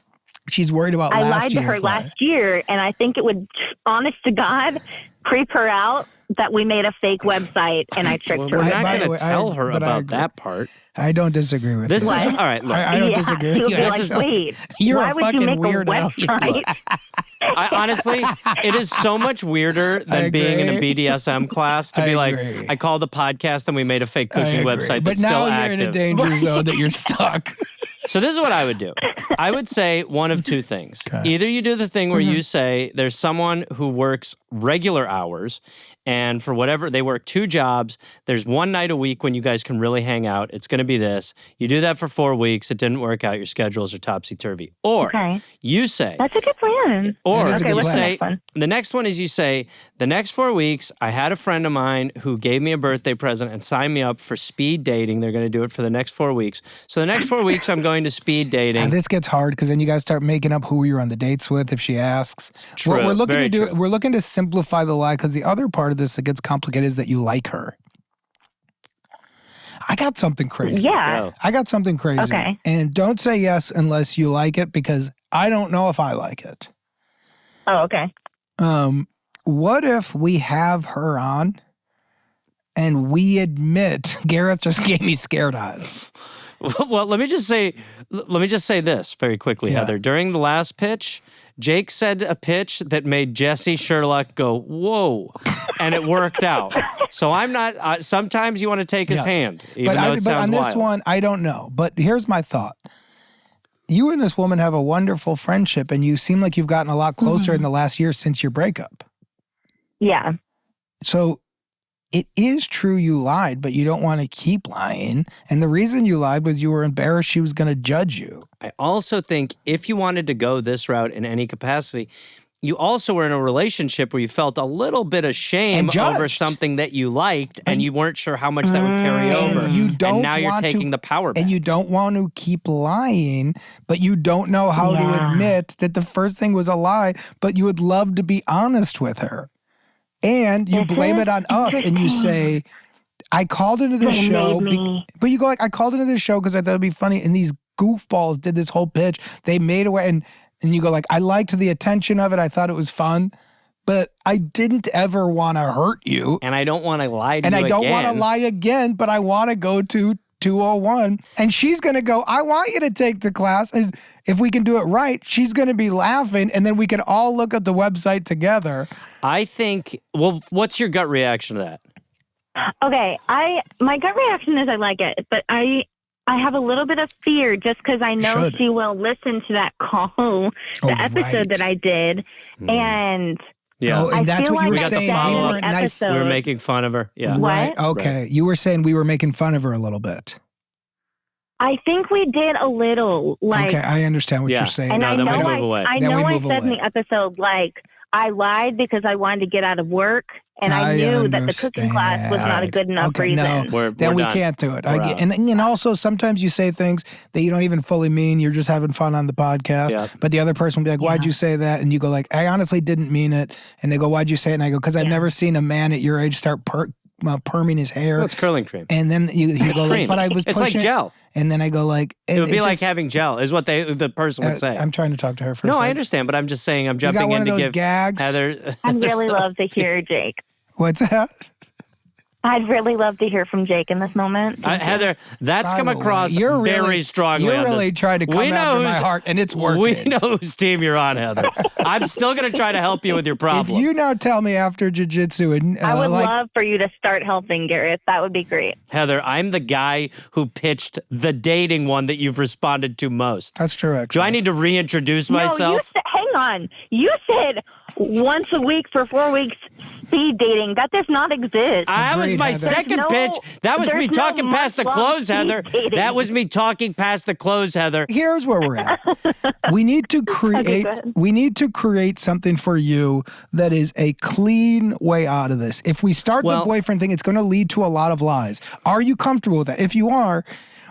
She's worried about I last lied to her year's life. last year, and I think it would, honest to God, creep her out that we made a fake website and I tricked Well, her. we're I- not by going the to way, tell her but I about agree. that part. I don't disagree with This you. is What? all right. Look, I don't Yeah, disagree with she'll you. be This like, is- wait, You're why a would you fucking make weirdo. a website? I honestly, it is so much weirder I than being in a agree. BDSM class to I be like, agree. I called the podcast and we made a fake I cooking agree. website But that's now still you're active. in a danger zone that you're stuck. So this is what I would do. I would say one of two things. Okay. Either you do the thing where you say there's someone who works regular hours and for whatever, they work 2 jobs. There's one night a week when you guys can really hang out. It's going to be this. You do that for 4 weeks. It didn't work out. Your schedules are topsy-turvy. Or Okay. you say, That's a good plan. or That is a Okay, good you what's the plan. say, next one? the next one is you say, the next 4 weeks, I had a friend of mine who gave me a birthday present and signed me up for speed dating. They're going to do it for the next 4 weeks. So the next 4 weeks, I'm going to speed dating. And this gets hard because then you guys start making up who you're on the dates with if she asks. true. What we're looking Very to do, true. we're looking to simplify the lie because the other part of this that gets complicated is that you like her. I got something crazy. Yeah. Go. I got something crazy. Okay. And don't say yes unless you like it because I don't know if I like it. Oh, okay. What if we have her on and we admit Gareth just gave me scared eyes? Well, let me just say this very quickly, Yeah. Heather. During the last pitch, Jake said a pitch that made Jesse Sherlock go, whoa, and it worked out. So I'm not, sometimes you want to take his Yes. hand, even But, though it but sounds on this wild. one, I don't know. But here's my thought. You and this woman have a wonderful friendship, and you seem like you've gotten a lot closer in the last year since your breakup. Yeah. So it is true you lied, but you don't want to keep lying. And the reason you lied was you were embarrassed she was going to judge you. I also think if you wanted to go this route in any capacity, you also were in a relationship where you felt a little bit of shame And judged. over something that you liked, and you weren't sure how much that would carry over. And you don't and now you're want taking to, the power back. And you don't want to keep lying, but you don't know how to admit that the first thing was a lie, but you would love to be honest with her. And you blame it on us, and you say, I called into this show, but you go like, I called into this show because I thought it'd be funny, and these goofballs did this whole pitch. They made away, and you go like, I liked the attention of it. I thought it was fun, but I didn't ever want to hurt you. And I don't want to lie to And you I don't again. want to lie again, but I want to go to 201. And she's going to go, I want you to take the class. And if we can do it right, she's going to be laughing. And then we can all look at the website together. I think, well, what's your gut reaction to that? Okay, my gut reaction is I like it, but I have a little bit of fear just because I know she will listen to that call, the episode that I did, and Yeah. Oh, and that's feel what you were like saying. that You follow-up weren't nice. episode- We were making fun of her. Yeah. What? Right. Okay. You were saying we were making fun of her a little bit. I think we did a little. Like, Okay. I understand what Yeah. you're saying. and No, I then we know move away. I Then know we I move said in away. the episode, like, I lied because I wanted to get out of work, and I knew that the cooking class was not a good enough Okay, reason. no. We're Then we done. can't do it. We're out. And also sometimes you say things that you don't even fully mean. You're just having fun on the podcast. Yeah. But the other person will be like, why'd you say that? And you go like, I honestly didn't mean it. And they go, why'd you say it? And I go, because I've never seen a man at your age start perming his hair. Well, it's curling cream. And then you go like, cream. but I was It's like pushing it. gel. And then I go like, It would be like just- having gel, is what the person would say. I'm trying to talk to her for a No, second. I understand, but I'm just saying I'm You got jumping one in of to those give gags? Heather. I'd really love to hear Jake. What's that? I'd really love to hear from Jake in this moment. Thank you. Heather, that's By come the way, across you're very really- strongly. You're on really this. trying to come We know after my who's- heart, and it's working. We know whose team you're on, Heather. I'm still going to try to help you with your If problem. you now tell me after jiu-jitsu and I would like, love for you to start helping, Gareth. That would be great. Heather, I'm the guy who pitched the dating one that you've responded to most. that's true. Actually, Do I need to reintroduce No, you myself? said, hang on. You said once a week for 4 weeks speed dating. That does not exist. That was Agreed, my Heather. second There's pitch. That was there's me no talking past the month-long close, Heather. speed dating. That was me talking past the close, Heather. Here's where we're at. We need to create. go ahead. We need to create something for you that is a clean way out of this. If we start Well- the boyfriend thing, it's going to lead to a lot of lies. Are you comfortable with that? If you are,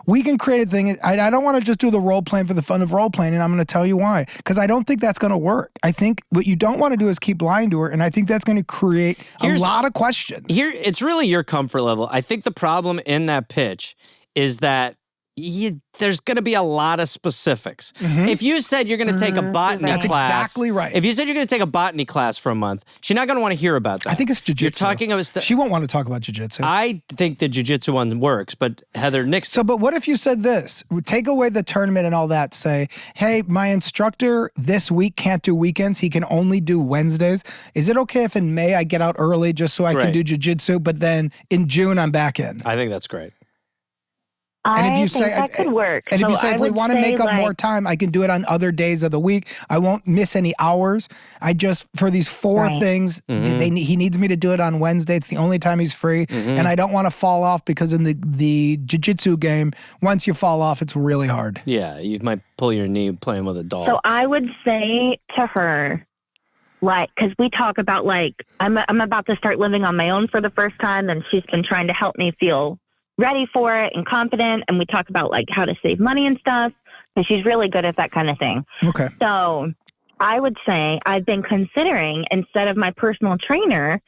we can create a thing. I don't want to just do the role playing for the fun of role playing, and I'm going to tell you why. Because I don't think that's going to work. I think what you don't want to do is keep lying to her, and I think that's going to create Here's- a lot of questions. Here, it's really your comfort level. I think the problem in that pitch is that there's going to be a lot of specifics. If you said you're going to take a botany That's class, exactly right. If you said you're going to take a botany class for a month, she's not going to want to hear about that. I think it's jiu-jitsu. You're talking about She won't want to talk about jiu-jitsu. I think the jiu-jitsu one works, but Heather, Nick's So, but what if you said this? Take away the tournament and all that. Say, hey, my instructor this week can't do weekends. He can only do Wednesdays. Is it okay if in May I get out early just so I can Right. do jiu-jitsu, but then in June I'm back in? I think that's great. And if you think say- that could work. And if you So say, I if we would want to say, make up like, more time, I can do it on other days of the week. I won't miss any hours. I just, for these four Right. things, he needs me to do it on Wednesday. It's the only time he's free. And I don't want to fall off because in the jiu-jitsu game, once you fall off, it's really hard. Yeah, you might pull your knee playing with a doll. So I would say to her, like, because we talk about, like, I'm about to start living on my own for the first time, and she's been trying to help me feel ready for it and confident. And we talk about, like, how to save money and stuff, because she's really good at that kind of thing. Okay. So I would say I've been considering, instead of my personal trainer,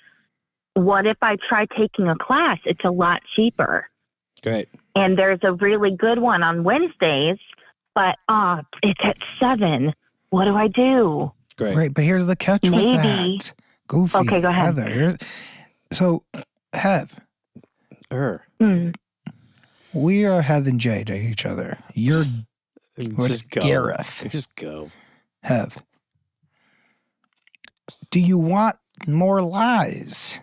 what if I try taking a class? It's a lot cheaper. Great. And there's a really good one on Wednesdays, but it's at 7. What do I do? Great. Right, but here's the catch with Maybe. that. Goofy. Okay, go ahead. Heather. So, Heath, Her. Hmm. We are Heath and Jay to each other. You're Just go. Gareth. Just go. Heath. Do you want more lies?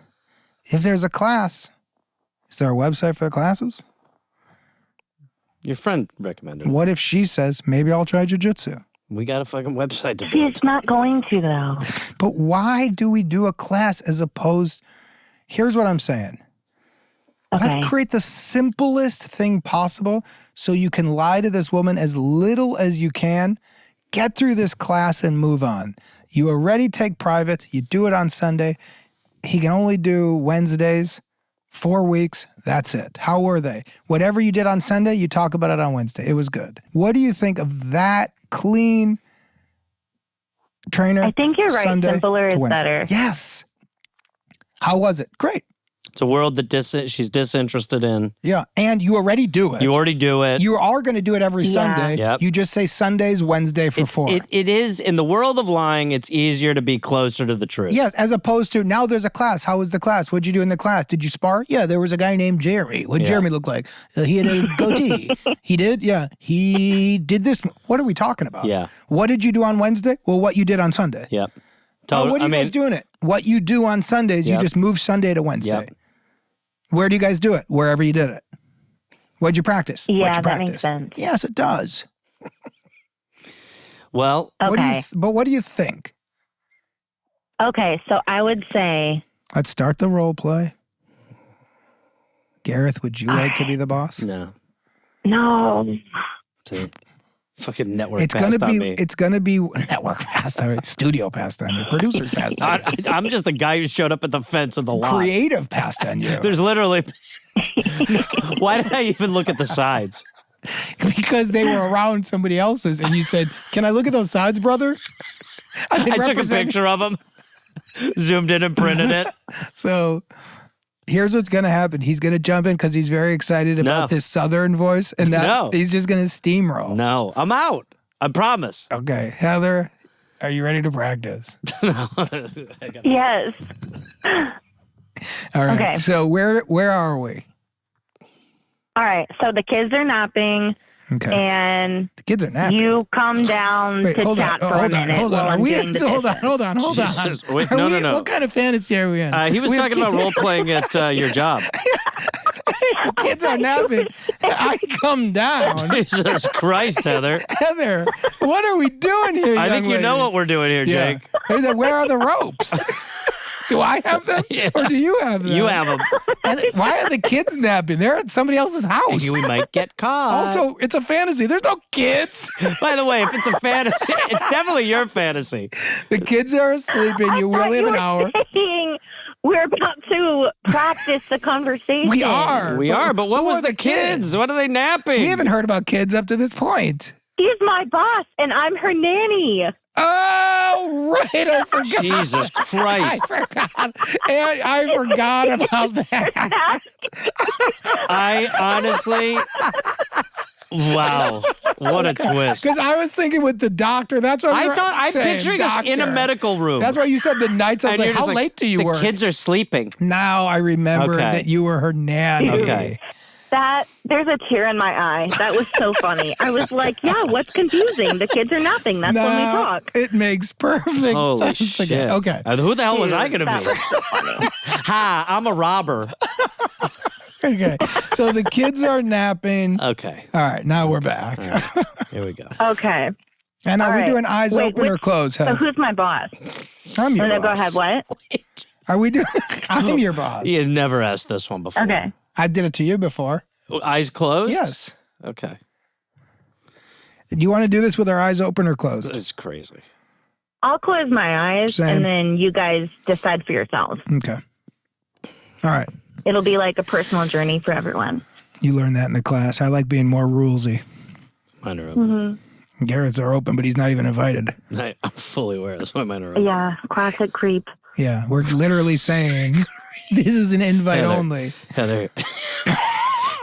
If there's a class, is there a website for the classes? Your friend recommended it. What if she says, maybe I'll try jujitsu? We got a fucking website to build. She's not going to, though. But why do we do a class as opposed? Here's what I'm saying. Okay. Let's create the simplest thing possible so you can lie to this woman as little as you can, get through this class and move on. You already take private. You do it on Sunday. He can only do Wednesdays, 4 weeks. That's it. How were they? Whatever you did on Sunday, you talk about it on Wednesday. It was good. What do you think of that clean trainer? I think you're right. Sunday Simpler to is Wednesday? better. Yes. How was it? Great. It's a world that she's disinterested in. Yeah. And you already do it. You already do it. You are going to do it every Sunday. Yep. You just say Sundays, Wednesday for 4. It is, in the world of lying, it's easier to be closer to the truth. Yes, as opposed to now there's a class. How was the class? What'd you do in the class? Did you spar? Yeah, there was a guy named Jerry. What'd Jeremy look like? He had a goatee. He did? Yeah. He did this. What are we talking about? Yeah. What did you do on Wednesday? Well, what you did on Sunday. Yep. What are you guys doing it? What you do on Sundays, you just move Sunday to Wednesday. Yep. Where do you guys do it? Wherever you did it. What'd you practice? Yeah, What'd you that practice? makes sense. Yes, it does. Well, Okay. What do you think? Okay, so I would say, Let's start the role play. Gareth, would you like to be the boss? no. no. See? Fucking network It's passed gonna on be. me. It's gonna be network passed on me, studio passed on you, producers passed on you, I'm just the guy who showed up at the fence of the lot. creative passed on you. There's literally... Why did I even look at the sides? Because they were around somebody else's, and you said, "Can I look at those sides, brother?" I took a picture of him, zoomed in and printed it. So here's what's gonna happen. He's gonna jump in because he's very excited about this Southern voice, and he's just gonna steamroll. No, I'm out. I promise. Okay, Heather, are you ready to practice? Yes. All right. Okay. So where are we? All right, so the kids are napping, Okay. and The kids are napping. you come down Wait, to hold on. chat Oh, for a hold on. minute. Hold on. while Are I'm we doing in? the So hold on. dishes. Hold on. Hold on. Jesus, wait, Are no, we- no, no. What kind of fantasy are we in? He was We have talking about role playing at your job. The kids are napping. I come down. Jesus Christ, Heather. Heather, what are we doing here? I think young you know lady? what we're doing here, Yeah. Jake. Hey, where are the ropes? Do I have them, or do you have them? You have them. And why are the kids napping? They're at somebody else's house. We might get caught. Also, it's a fantasy. There's no kids. By the way, if it's a fantasy, it's definitely your fantasy. The kids are asleep, and you I thought only have you an were hour. saying we're about to practice the conversation. We are. We are, but what who was are the kids? What are they napping? We haven't heard about kids up to this point. She's my boss, and I'm her nanny. Oh, right. I forgot. Jesus I Christ. forgot. I forgot about that. I honestly, wow, what a twist. Because I was thinking with the doctor. That's what I'm picturing us in a medical room. That's why you said the nights. I was And like, you're how just late do you the work? kids are sleeping. Now I remember Okay. that you were her nanny. Okay. There's a tear in my eye. That was so funny. I was like, yeah, what's confusing? The kids are napping. That's when we No, talk. it makes perfect Holy sense shit. again. Okay. Who the hell was I Dude, going to that be? was so funny. Hi, I'm a robber. Okay. So the kids are napping. Okay. All right. Now we're back. Here we go. Okay. And are All we right. doing eyes Wait, open or which- closed? So Heath? who's my boss? I'm your No, boss. go ahead. What? Are we doing? I'm your boss. He has never asked this one before. Okay. I did it to you before. Eyes closed? Yes. Okay. Do you want to do this with our eyes open or closed? It's crazy. I'll close my eyes, Same. and then you guys decide for yourselves. Okay. All right. It'll be like a personal journey for everyone. You learned that in the class. I like being more rulesy. Mine are open. Garrett's are open, but he's not even invited. I'm fully aware. That's why mine are open. Yeah, classic creep. Yeah, we're literally saying this is an invite Heather. only. Heather,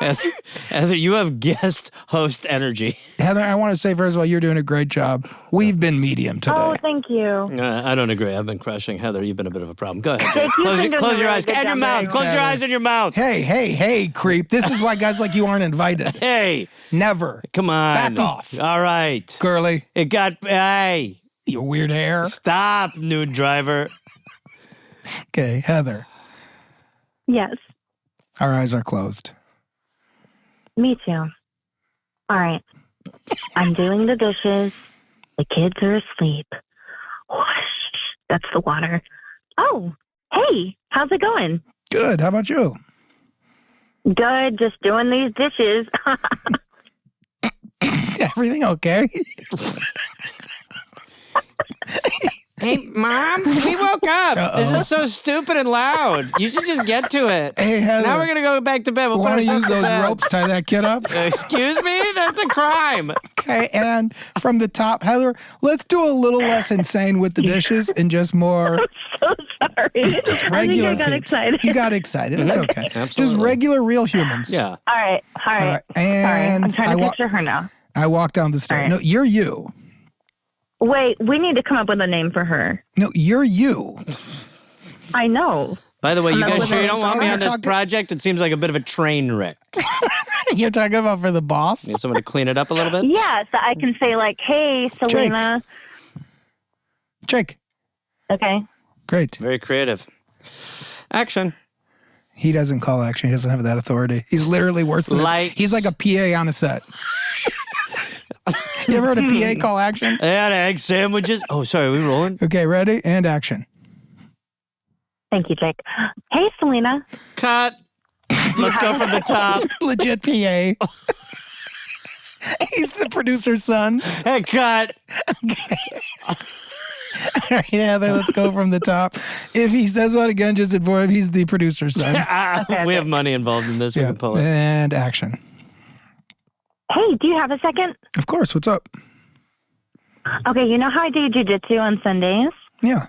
Heather, you have guest host energy. Heather, I want to say, first of all, you're doing a great job. We've been medium today. Oh, thank you. I don't agree. I've been crushing. Heather, you've been a bit of a problem. Go ahead. Jake, you've been doing Close a your really eyes. good And your job mouth. doing Close your Heather. eyes and your mouth. Hey, creep. This is why guys like you aren't invited. Hey, Never. come on. Back off. All right. Girly, It got, hey, your weird hair. stop, nude driver. Okay, Heather, Yes, our eyes are closed. me too. All right. I'm doing the dishes. The kids are asleep. Whoosh. That's the water. Oh, hey, how's it going? Good. How about you? Good, just doing these dishes. Everything okay? Hey, Mom, we woke up. This is so stupid and loud. You should just get to it. Hey, Heather. Now we're going to go back to bed. We'll put Want to ourselves use to those bed. ropes, tie that kid up? Excuse me? That's a crime. Okay, and from the top, Heather, let's do a little less insane with the dishes and just more So sorry. just I regular think I got peeps. excited. You got excited. It's okay. Just Absolutely. regular, real humans. Yeah. All right. All right. And Sorry. I'm trying to I picture her now. I walk down the stairs. All right. No, you're you. Wait, we need to come up with a name for her. No, you're you. I know. By the way, you I'm guys not sure you don't want me You're on this talking- project? It seems like a bit of a train wreck. You're talking about for the boss? Need someone to clean it up a little bit? Yeah, so I can say like, hey, Selena. Jake. Okay. Great. Very creative. Action. He doesn't call action. He doesn't have that authority. He's literally worse than Lights. He's like a PA on a set. You ever heard a PA call action? I had egg sandwiches. Oh, sorry. Are we rolling? Okay, ready? And action. Thank you, Jake. Hey, Selena. Cut. Let's go from the top. Legit PA. He's the producer's son. Hey, cut. All right, Heather, let's go from the top. If he says that again, just inform him he's the producer's son. We have money involved in this. We Yeah. can pull it. And action. Hey, do you have a second? Of course. What's up? Okay, you know how I do jujitsu on Sundays? Yeah.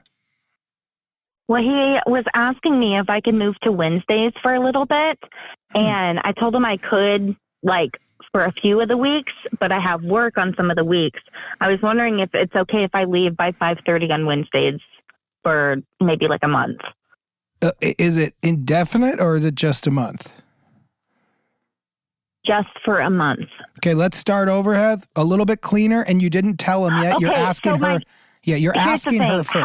Well, he was asking me if I could move to Wednesdays for a little bit, and I told him I could, like, for a few of the weeks, but I have work on some of the weeks. I was wondering if it's okay if I leave by 5:30 on Wednesdays for maybe like a month. Is it indefinite or is it just a month? Just for a month. Okay, let's start over, Heath. A little bit cleaner, and you didn't tell him yet. You're Okay, asking so her. my- Yeah, you're Here's the asking her thing.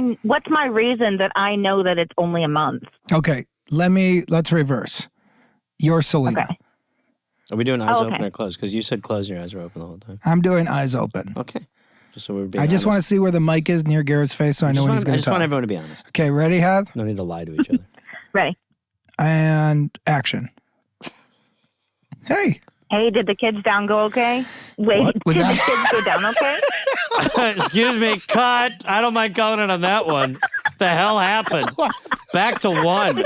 first. What's my reason that I know that it's only a month? Okay, let's reverse. You're Selena. Okay. Are we doing eyes Okay. open or closed? Because you said close, your eyes were open the whole time. I'm doing eyes open. Okay. Just so we're being I just want to honest. see where the mic is near Garrett's face so I know when he's I going to just talk. want everyone to be honest. Okay, ready, Heath? No need to lie to each other. Ready. And action. Hey. Hey, did the kids down go okay? Wait, What was did that? the kids go down okay? Excuse me, cut. I don't mind calling it on that one. The hell happened? Back to one.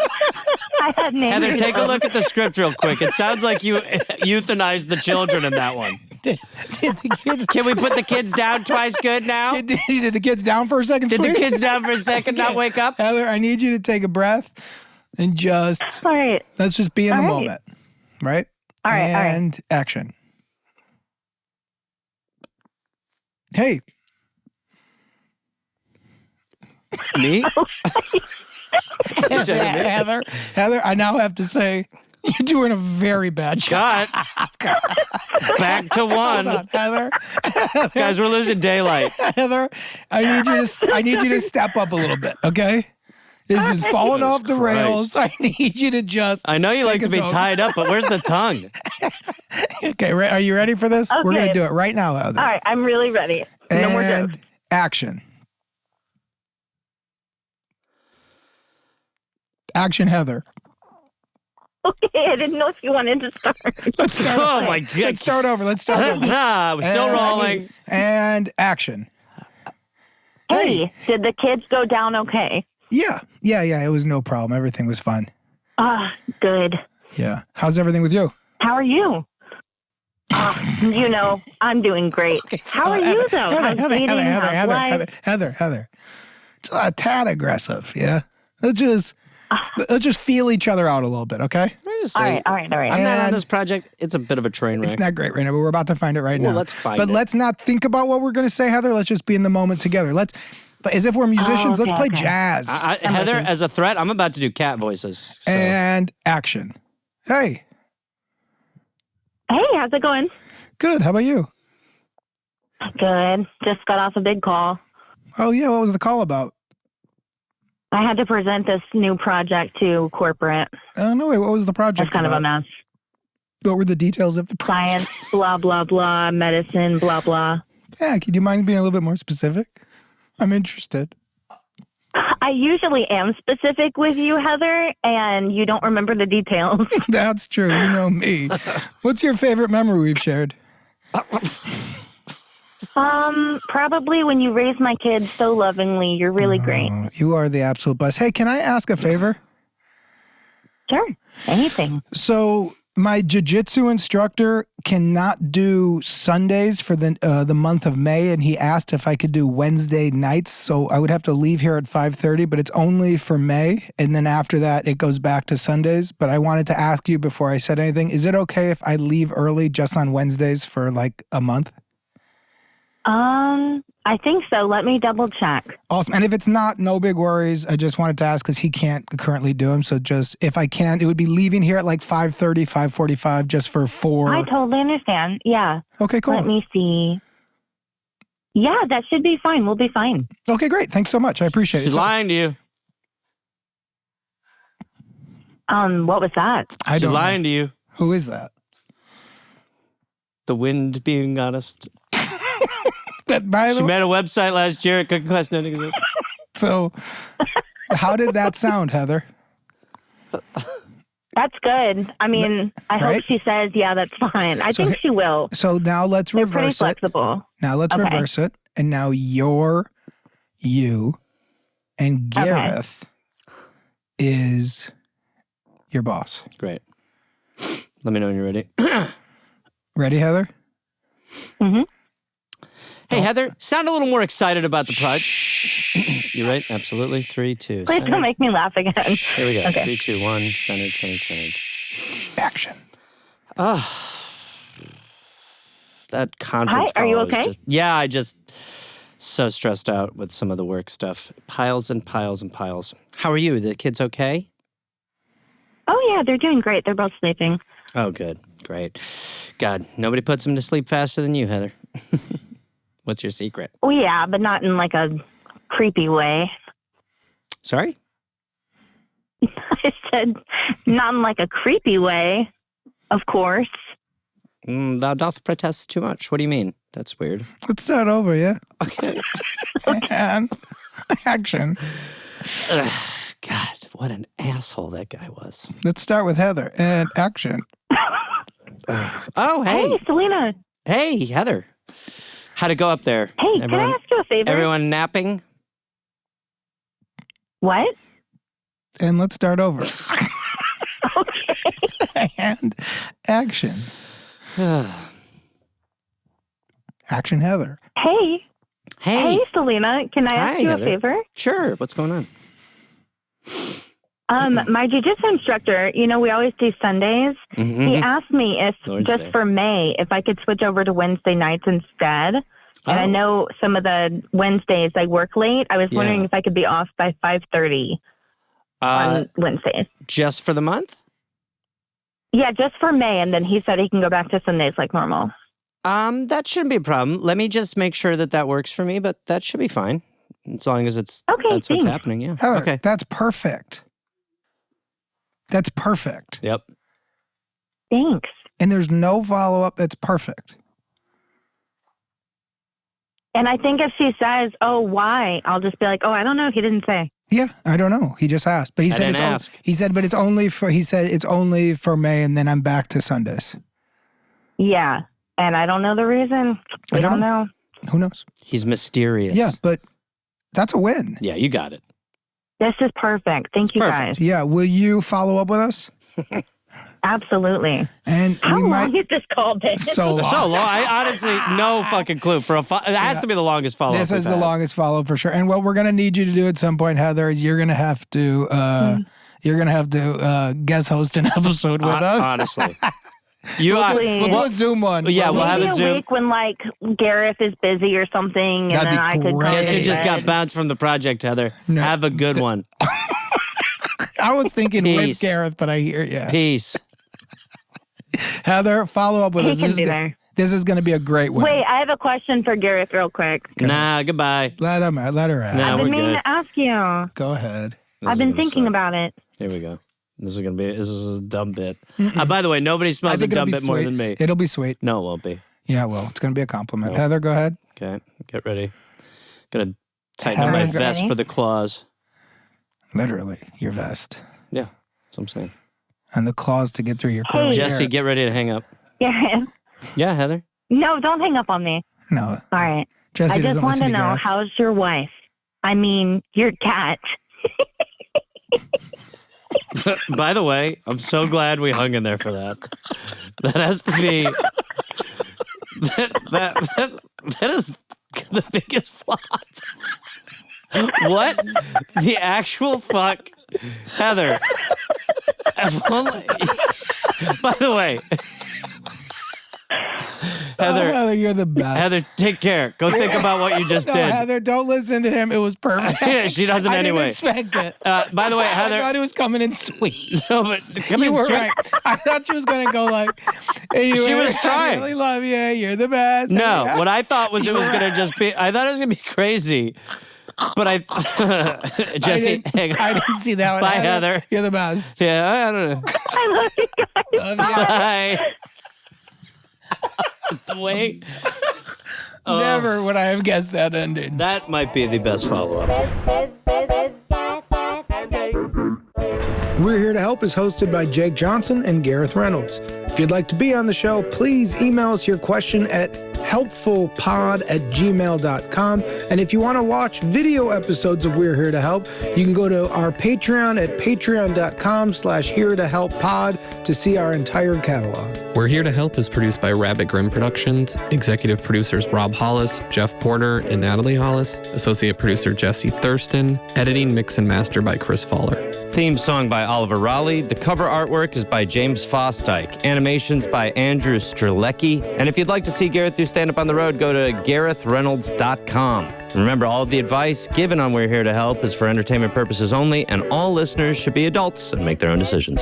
I had names. Heather, take a look at the script real quick. It sounds like you euthanized the children in that one. Did the kids Can we put the kids down twice good now? did the kids down for a second? Did the please? kids down for a second not wake up? Heather, I need you to take a breath and just All right. let's just be in the All right. moment. Right? All right, all right. And action. Hey. Me? Heather, I now have to say you're doing a very bad job. Cut. Back to Hold one. on, Heather. Guys, we're losing daylight. Heather, I need you to step up a little bit, okay? This is falling off the rails. I need you to just I know you like take to be us over. tied up, but where's the tongue? Okay, are you ready for this? We're Okay. gonna do it right now, Heather. All right, I'm really ready. No more jokes. And action. Action, Heather. Okay, I didn't know if you wanted to start. Let's start. Oh my God. Let's start over. Let's start over. We're still rolling. And action. Hey, did the kids go down okay? Yeah. It was no problem. Everything was fine. Ah, good. Yeah. How's everything with you? How are you? I'm doing great. How are you, though? How's dating? How's life? Heather. It's a tad aggressive. Yeah. Let's just feel each other out a little bit, okay? just All saying. right. I'm not on And- this project. It's a bit of a train wreck. It's not great right now, but we're about to find it right Well, now. let's find But it. let's not think about what we're going to say, Heather. Let's just be in the moment together. As if we're musicians, let's play jazz. Heather, as a threat, I'm about to do cat voices. So. And action. Hey, Hey, how's it going? good. How about you? Good. Just got off a big call. Oh, yeah. What was the call about? I had to present this new project to corporate. Oh, no, wait. What was the project It's kind of a about? mess. What were the details of the project? Science, blah, blah, blah. Medicine, blah, blah. Yeah, could you mind being a little bit more specific? I'm interested. I usually am specific with you, Heather, and you don't remember the details. That's true. You know me. What's your favorite memory we've shared? Probably when you raise my kids so lovingly. You're really great. You are the absolute best. Hey, can I ask a favor? Sure. Anything. So my jiu-jitsu instructor cannot do Sundays for the month of May, and he asked if I could do Wednesday nights. So I would have to leave here at 5:30, but it's only for May, and then after that it goes back to Sundays. But I wanted to ask you before I said anything: is it okay if I leave early just on Wednesdays for like a month? I think so. Let me double check. Awesome. And if it's not, no big worries. I just wanted to ask because he can't currently do them. So just if I can, it would be leaving here at like 5:30, 5:45 just for 4. I totally understand. Yeah. Okay, cool. Let me see. Yeah, that should be fine. We'll be fine. Okay, great. Thanks so much. I appreciate She's it. lying to you. What was that? I She's don't know. lying to you. Who is that? The wind being honest. That by She the made a website last year at Cooking Class. So how did that sound, Heather? That's good. I mean, I Right? hope she says, yeah, that's fine. I think she will. So now let's They're pretty reverse it. flexible. Now let's Okay. reverse it. And now you and Gareth is your boss. Great. Let me know when you're ready. Ready, Heather? Mm-hmm. Hey, Heather, sound a little more excited about the project. You right? Absolutely. 3, 2. Please don't make me laugh again. Here we go. Okay. 3, 2, 1. Centered. Action. That conference Hi, are you call is okay? Yeah, I just so stressed out with some of the work stuff. Piles and piles and piles. How are you? The kids okay? Oh, yeah, they're doing great. They're both sleeping. Oh, good. Great. God, nobody puts them to sleep faster than you, Heather. What's your secret? Oh, yeah, but not in like a creepy way. Sorry? I said not in like a creepy way, of course. Thou doth protest too much. What do you mean? That's weird. Let's start over, yeah? Okay. And action. Ugh, God, what an asshole that guy was. Let's start with Heather. And action. Oh, hey. Hey, Selena. Hey, Heather. How'd it go up there? Hey, can I ask you a favor? Everyone napping? What? And let's start over. Okay. And action. Action, Heather. Hey. Hey. Hey, Selena. Can I ask Hi, you Heather. a favor? Sure. What's going on? My jiu-jitsu instructor, you know, we always do Sundays. He asked me if, Lord's just Day. for May, if I could switch over to Wednesday nights instead. And I Oh. know some of the Wednesdays I work late. I was wondering Yeah. if I could be off by 5:30 on Wednesdays. Just for the month? Yeah, just for May. And then he said he can go back to Sundays like normal. That shouldn't be a problem. Let me just make sure that works for me, but that should be fine. As long as that's thanks. what's happening, yeah. Heather, Okay. that's perfect. That's perfect. Yep. Thanks. And there's no follow-up. That's perfect. And I think if she says, oh, why? I'll just be like, oh, I don't know. He didn't say. Yeah, I don't know. He just asked. But he I said didn't it's ask. he said, but it's only for May, and then I'm back to Sundays. Yeah. And I don't know the reason. I We don't don't know. Who knows? He's mysterious. Yeah, but that's a win. Yeah, you got it. This is perfect. Thank you, perfect. guys. Yeah, will you follow up with us? Absolutely. And How we long might has this call been? so long. So long. I honestly, no fucking clue. It has to be the longest follow-up. This is we've the had. longest follow for sure. And what we're going to need you to do at some point, Heather, is you're going to have to you're going to have to guest host an episode with us. Honestly. We'll do a Zoom one. Yeah, we'll have Maybe a a Zoom. week when like Gareth is busy or something, and That'd then be I could. great. Guess you Hey, just got bounced from the project, Heather. No. Have a good one. I was thinking Peace. with Gareth, but I hear you. Peace. Heather, follow up with He us. can be there. This is going to be a great one. Wait, I have a question for Gareth, real quick. Nah, goodbye. Let her ask. No, I've we're been meaning good. to ask you. Go ahead. This I've is been gonna thinking suck. about it. Here we go. This is a dumb bit. By the way, nobody I smells a think it'll dumb be bit more sweet. than me. It'll be sweet. No, it won't be. Yeah, well, it's going to be a compliment. Heather, go ahead. Okay, get ready. Gonna tighten up my Heather, vest ready? for the claws. Literally, your vest. Yeah, that's what I'm saying. And the claws to get through your Hey. curly Jesse, hair. get ready to hang up. Gareth. Yeah, Heather. No, don't hang up on me. No, All right. Jesse I just doesn't want listen to to know, Gareth. how's your wife? I mean, your cat. By the way, I'm so glad we hung in there for that. That has to be that is the biggest flop. What the actual fuck, Heather? If only- By the way, Heather, Heather, you're the best. Heather, take care. Go think about what you just no, did. Heather, don't listen to him. It was perfect. Yeah, she doesn't I anyway. didn't expect it. By the way, I thought Heather. it was coming in sweet. No, but come You in were straight. right. I thought she was going to go like, hey, She was trying. I really love you. You're the best. No, Hey, what I thought was it was gonna just be. I thought it was gonna be crazy, but Jesse, hang on. I didn't see that one. Bye, Heather. You're the best. Yeah, I don't know. I love you guys. Love you. Bye. The way Never would I have guessed that ending. that might be the best follow-up. We're Here to Help is hosted by Jake Johnson and Gareth Reynolds. If you'd like to be on the show, please email us your question at helpfulpod@gmail.com. And if you want to watch video episodes of We're Here to Help, you can go to our Patreon at patreon.com/here-to-help-pod to see our entire catalog. We're Here to Help is produced by Rabbit Grimm Productions, executive producers Rob Hollis, Jeff Porter, and Natalie Hollis, associate producer Jesse Thurston, editing, mix, and master by Chris Fowler. Theme song by Oliver Raleigh. The cover artwork is by James Fosdyke. Animations by Andrew Strelecki. And if you'd like to see Gareth do stand-up on the road, go to GarethReynolds.com. Remember, all of the advice given on We're Here to Help is for entertainment purposes only, and all listeners should be adults and make their own decisions.